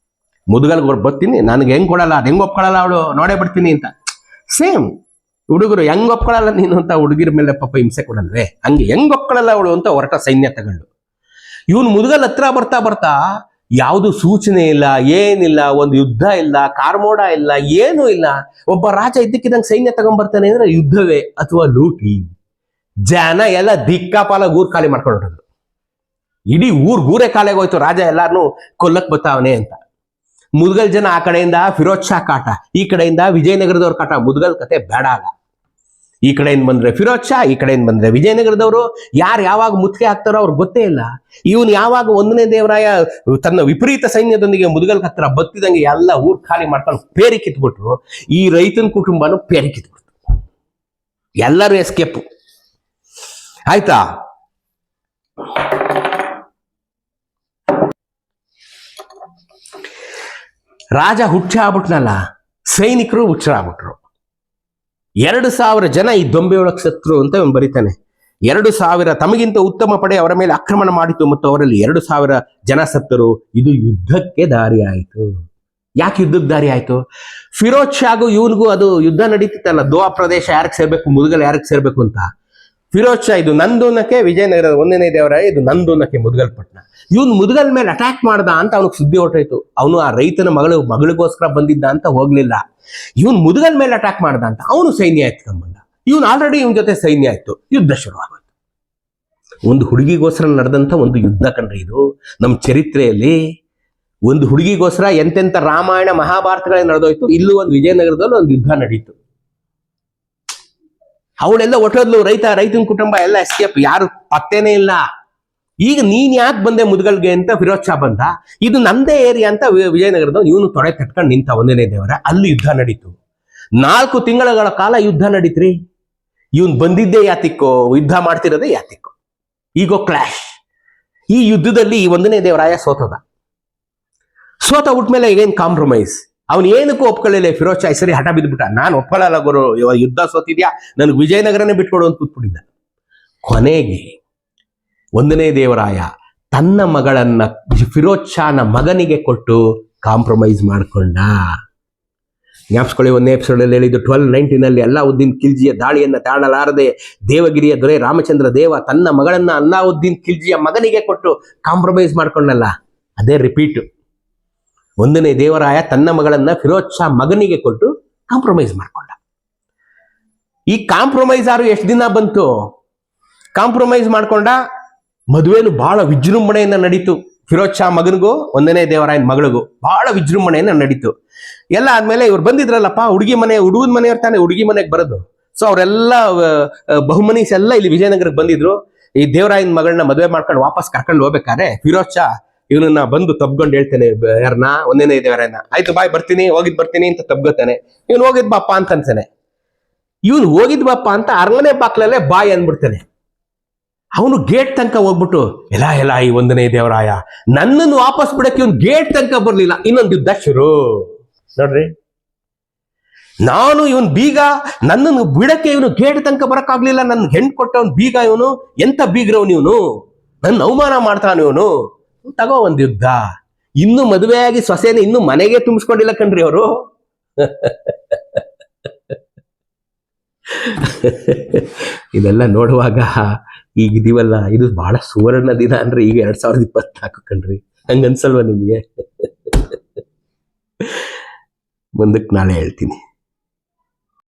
ಮುದ್ಗಲ್ಗೆ ಬರ್ತೀನಿ, ನನಗೆ ಹೆಂಗ್ ಕೊಡಲ್ಲ, ಅದ್ ಹೆಂಗ್ ಒಪ್ಕೊಳ್ಳಲ್ಲ ಅವಳು, ನೋಡೇ ಬಿಡ್ತೀನಿ ಅಂತ. ಸೇಮ್ ಹುಡುಗರು ಹೆಂಗ್ ಒಪ್ಕೊಳ್ಳಲ್ಲ ನೀನು ಅಂತ ಹುಡುಗಿರ ಮೇಲೆ ಪಾಪ ಹಿಂಸೆ ಕೊಡಲ್ವೇ, ಹಂಗೆ ಹೆಂಗ್ ಒಪ್ಕೊಳ್ಳಲ್ಲ ಅವಳು ಅಂತ ಹೊರಟ ಸೈನ್ಯ ತಗೊಂಡು. ಇವನು ಮುದ್ಗಲ್ ಹತ್ರ ಬರ್ತಾ ಬರ್ತಾ ಯಾವುದು ಸೂಚನೆ ಇಲ್ಲ, ಏನಿಲ್ಲ, ಒಂದು ಯುದ್ಧ ಇಲ್ಲ, ಕಾರ್ಮೋಡ ಇಲ್ಲ, ಏನೂ ಇಲ್ಲ. ಒಬ್ಬ ರಾಜ ಇದ್ದಕ್ಕಿದ್ದಂಗೆ ಸೈನ್ಯ ತಗೊಂಡ್ಬರ್ತಾನೆ ಅಂದ್ರೆ ಯುದ್ಧವೇ ಅಥವಾ ಲೂಟಿ. ಜನ ಎಲ್ಲ ದಿಕ್ಕಾಪಾಲ ಊರ್ ಖಾಲಿ ಮಾಡ್ಕೊಂಡು ಹೊರಟಿದ್ರು. ಇಡೀ ಊರೇ ಖಾಲಿಗೆ ಹೋಯ್ತು, ರಾಜ ಎಲ್ಲಾರನು ಕೊಲ್ಲಕ್ ಬರ್ತಾವನೆ ಅಂತ. ಮುದ್ಗಲ್ ಜನ ಆ ಕಡೆಯಿಂದ ಫಿರೋಜ್ ಶಾ ಕಾಟ, ಈ ಕಡೆಯಿಂದ ವಿಜಯನಗರದವ್ರ ಕಾಟ. ಮುದ್ಗಲ್ ಕತೆ ಬೇಡ ಆಗ. ಈ ಕಡೆಯಿಂದ ಬಂದ್ರೆ ಫಿರೋಜ್ ಶಾ, ಈ ಕಡೆಯಿಂದ ಬಂದ್ರೆ ವಿಜಯನಗರದವರು. ಯಾರು ಯಾವಾಗ ಮುತ್ತಿಗೆ ಹಾಕ್ತಾರೋ ಅವ್ರಿಗೆ ಗೊತ್ತೇ ಇಲ್ಲ. ಇವನು ಯಾವಾಗ 1ನೇ ದೇವರಾಯ ತನ್ನ ವಿಪರೀತ ಸೈನ್ಯದೊಂದಿಗೆ ಮುದ್ಗಲ್ ಹತ್ರ ಬತ್ತಿದಂಗೆ ಎಲ್ಲ ಊರ್ ಖಾಲಿ ಮಾಡ್ಕೊಂಡು ಪೇರಿ ಕಿತ್ಬಿಟ್ರು. ಈ ರೈತನ ಕುಟುಂಬನು ಪೇರಿ ಕಿತ್ಬಿಟ್ರು, ಎಲ್ಲರೂ ಎಸ್ಕೇಪ್ ಆಯ್ತಾ. ರಾಜ ಹುಚ್ಚ ಆಗ್ಬಿಟ್ನಲ್ಲ, ಸೈನಿಕರು ಹುಚ್ಚರಾಗ್ಬಿಟ್ರು. 2000 ಜನ ಈ ದೊಂಬೆಯೊಳಗೆ ಸತ್ರು ಅಂತ ಇವನು ಬರೀತಾನೆ. 2000 ತಮಗಿಂತ ಉತ್ತಮ ಪಡೆ ಅವರ ಮೇಲೆ ಆಕ್ರಮಣ ಮಾಡಿತು ಮತ್ತು ಅವರಲ್ಲಿ 2000 ಜನ ಸತ್ತರು. ಇದು ಯುದ್ಧಕ್ಕೆ ದಾರಿ ಆಯಿತು. ಯಾಕೆ ಯುದ್ಧಕ್ಕೆ ದಾರಿ ಆಯ್ತು? ಫಿರೋಜ್ ಶಾಗೂ ಇವನಿಗೂ ಅದು ಯುದ್ಧ ನಡೀತಿತ್ತಲ್ಲ, ದೋವಾ ಪ್ರದೇಶ ಯಾರಿಗೆ ಸೇರ್ಬೇಕು, ಮುದ್ಗಲ್ ಯಾರಿಗೆ ಸೇರ್ಬೇಕು ಅಂತ. ಫಿರೋಜ್ ಶಾ ಇದು ನಂದೂನಕ್ಕೆ, ವಿಜಯನಗರದ 1ನೇ ದೇವರಾಯ ಇದು ನಂದೂನಕ್ಕೆ ಮುದ್ಗಲ್ ಪಟ್ಟಣ. ಇವನು ಮುದ್ಗಲ್ ಮೇಲೆ ಅಟ್ಯಾಕ್ ಮಾಡ್ದ ಅಂತ ಅವನಿಗೆ ಸುದ್ದಿ ಹೊರಟಾಯ್ತು. ಅವನು ಆ ರೈತನ ಮಗಳಿಗೋಸ್ಕರ ಬಂದಿದ್ದ ಅಂತ ಹೋಗ್ಲಿಲ್ಲ. ಇವನು ಮುದ್ಗಲ್ ಮೇಲೆ ಅಟ್ಯಾಕ್ ಮಾಡ್ದ ಅಂತ ಅವನು ಸೈನ್ಯ ಎತ್ಕೊಂಡ್ಬಂದ. ಇವನು ಆಲ್ರೆಡಿ ಇವನ್ ಜೊತೆ ಸೈನ್ಯ ಆಯ್ತು, ಯುದ್ಧ ಶುರುವಾಗೋಯ್ತು. ಒಂದು ಹುಡುಗಿಗೋಸ್ಕರ ನಡೆದಂತ ಒಂದು ಯುದ್ಧ ಕಂಡ್ರೆ ಇದು ನಮ್ಮ ಚರಿತ್ರೆಯಲ್ಲಿ. ಒಂದು ಹುಡುಗಿಗೋಸ್ಕರ ಎಂತೆಂತ ರಾಮಾಯಣ ಮಹಾಭಾರತಗಳೇ ನಡೆದೋಯ್ತು. ಇಲ್ಲೂ ಒಂದು ವಿಜಯನಗರದಲ್ಲಿ ಒಂದು ಯುದ್ಧ ನಡೀತು. ಅವಳೆಲ್ಲ ಒಟ್ಟೋದ್ಲು, ರೈತನ ಕುಟುಂಬ ಎಲ್ಲ ಎಸ್ಕೇಪ್, ಯಾರು ಪತ್ತೇನೇ ಇಲ್ಲ. ಈಗ ನೀನ್ ಯಾಕೆ ಬಂದೆ ಮುದ್ಗಲ್ಗೆ ಅಂತ ಫಿರೋಜ್ ಶಾ ಬಂದ. ಇದು ನಮ್ದೇ ಏರಿಯಾ ಅಂತ ವಿಜಯನಗರದ ಇವನು ತೊಡೆ ತಟ್ಕೊಂಡು ನಿಂತ 1ನೇ ದೇವರ. ಅಲ್ಲಿ ಯುದ್ಧ ನಡೀತು. 4 ತಿಂಗಳ ಕಾಲ ಯುದ್ಧ ನಡೀತ್ರಿ. ಇವನ್ ಬಂದಿದ್ದೇ ಯಾತಿಕ್ಕೋ, ಯುದ್ಧ ಮಾಡ್ತಿರೋದೇ ಯಾತಿಕ್ಕೋ. ಈಗೋ ಕ್ಲಾಶ್. ಈ ಯುದ್ಧದಲ್ಲಿ 1ನೇ ದೇವರಾಯ ಸೋತ ಉಟ್ಮೇಲೆ ಈಗೇನ್ ಕಾಂಪ್ರಮೈಸ್. ಅವನು ಏನಕ್ಕೂ ಒಪ್ಕೊಳ್ಳಿಲ್ಲ ಫಿರೋಜ್ ಶಾ. ಸರಿ ಹಠ ಬಿದ್ದುಬಿಟ್ಟ, ನಾನು ಒಪ್ಕೊಳ್ಳಲ್ಲ ಗುರು, ಯುದ್ಧ ಸೋತಿದ್ಯಾ, ನನಗೆ ವಿಜಯನಗರನೇ ಬಿಟ್ಕೊಡು ಅಂತ ಕೂತ್ಬಿಟ್ಟಿದ್ದ. ಕೊನೆಗೆ 1ನೇ ದೇವರಾಯ ತನ್ನ ಮಗಳನ್ನ ಫಿರೋಜ್ ಶಾನ ಮಗನಿಗೆ ಕೊಟ್ಟು ಕಾಂಪ್ರಮೈಸ್ ಮಾಡ್ಕೊಂಡ. ಜ್ಞಾಪಿಸ್ಕೊಳ್ಳಿ, 1ನೇ ಎಪಿಸೋಡಲ್ಲಿ ಹೇಳಿದ್ದು 1219 ಅಲ್ಲಾವುದ್ದೀನ್ ಖಿಲ್ಜಿಯ ದಾಳಿಯನ್ನ ತಾಳಲಾರದೆ ದೇವಗಿರಿಯ ದೊರೆ ರಾಮಚಂದ್ರ ದೇವ ತನ್ನ ಮಗಳನ್ನ ಅಲ್ಲಾವುದ್ದೀನ್ ಖಿಲ್ಜಿಯ ಮಗನಿಗೆ ಕೊಟ್ಟು ಕಾಂಪ್ರಮೈಸ್ ಮಾಡ್ಕೊಂಡಲ್ಲ, ಅದೇ ರಿಪೀಟ್. 1ನೇ ದೇವರಾಯ ತನ್ನ ಮಗಳನ್ನ ಫಿರೋಜ್ ಶಾ ಮಗನಿಗೆ ಕೊಟ್ಟು ಕಾಂಪ್ರಮೈಸ್ ಮಾಡ್ಕೊಂಡ. ಈ ಕಾಂಪ್ರಮೈಸ್ ಆರು ಎಷ್ಟು ದಿನ ಬಂತು? ಕಾಂಪ್ರಮೈಸ್ ಮಾಡ್ಕೊಂಡ. ಮದುವೆನು ಬಹಳ ವಿಜೃಂಭಣೆಯಿಂದ ನಡೀತು. ಫಿರೋಜ್ ಶಾ ಮಗನಿಗೂ 1ನೇ ದೇವರಾಯನ ಮಗಳಿಗೂ ಬಹಳ ವಿಜೃಂಭಣೆಯಿಂದ ನಡೀತು. ಎಲ್ಲ ಆದ್ಮೇಲೆ ಇವ್ರು ಬಂದಿದ್ರಲ್ಲಪ್ಪ, ಹುಡುಗನ ಮನೆಯವ್ರ ತಾನೆ ಹುಡುಗಿ ಮನೆಗೆ ಬರೋದು. ಸೊ ಅವರೆಲ್ಲ ಬಹುಮನೀಸ್ ಎಲ್ಲ ಇಲ್ಲಿ ವಿಜಯನಗರಕ್ಕೆ ಬಂದಿದ್ರು. ಈ ದೇವರಾಯನ ಮಗಳನ್ನ ಮದುವೆ ಮಾಡ್ಕೊಂಡು ವಾಪಸ್ ಕರ್ಕೊಂಡು ಹೋಗ್ಬೇಕಾದ್ರೆ ಫಿರೋಜ್ ಶಾ ಇವನನ್ನ ಬಂದು ತಬ್ಕೊಂಡು ಹೇಳ್ತೇನೆ, ಯಾರನ್ನ 1ನೇ ದೇವರಾಯನ. ಆಯ್ತು ಬಾಯ್ ಬರ್ತೀನಿ, ಹೋಗಿದ್ ಬರ್ತೀನಿ ಅಂತ ತಬ್ಗೋತಾನೆ. ಇವನು ಹೋಗಿದ್ ಬಾಪ್ಪ ಅಂತ ಅನ್ಸಾನೆ. ಇವನು ಹೋಗಿದ್ ಬಾಪ್ಪ ಅಂತ ಅರಮನೆ ಬಾಕ್ಲಲ್ಲೇ ಬಾಯ್ ಅಂದ್ಬಿಡ್ತಾನೆ. ಅವನು ಗೇಟ್ ತನಕ ಹೋಗ್ಬಿಟ್ಟು ಎಲ್ಲ ಈ 1ನೇ ದೇವರಾಯ ನನ್ನನ್ನು ವಾಪಸ್ ಬಿಡಕ್ಕೆ ಇವನು ಗೇಟ್ ತನಕ ಬರ್ಲಿಲ್ಲ. ಇನ್ನೊಂದು ಯುದ್ಧ ಶುರು ನೋಡ್ರಿ. ನಾನು ಇವನ್ ಬೀಗ, ನನ್ನನ್ನು ಬಿಡಕ್ಕೆ ಇವನು ಗೇಟ್ ತನಕ ಬರಕ್ಕಾಗ್ಲಿಲ್ಲ. ನನ್ನ ಹೆಣ್ಣು ಕೊಟ್ಟವನ್ ಬೀಗ ಇವನು, ಎಂತ ಬೀಗ್ರವನು ಇವನು, ನನ್ನ ಅವಮಾನ ಮಾಡ್ತಾನ ಇವನು. ತಗೋ ಒಂದು ಯುದ್ಧ. ಇನ್ನು ಮದುವೆಯಾಗಿ ಸೊಸೆನ ಇನ್ನು ಮನೆಗೆ ತುಂಬಿಸ್ಕೊಂಡಿಲ್ಲ ಕಣ್ರಿ ಅವರು. ಇದೆಲ್ಲ ನೋಡುವಾಗ ಈಗಿದೀವಲ್ಲ, ಇದು ಬಹಳ ಸುವರ್ಣ ದಿನ ಅಂದ್ರೆ ಈಗ 2024 ಕಣ್ರಿ. ಹಂಗನ್ಸಲ್ವಾ ನಿಮ್ಗೆ? ಮುಂದಕ್ಕೆ ನಾಳೆ ಹೇಳ್ತೀನಿ.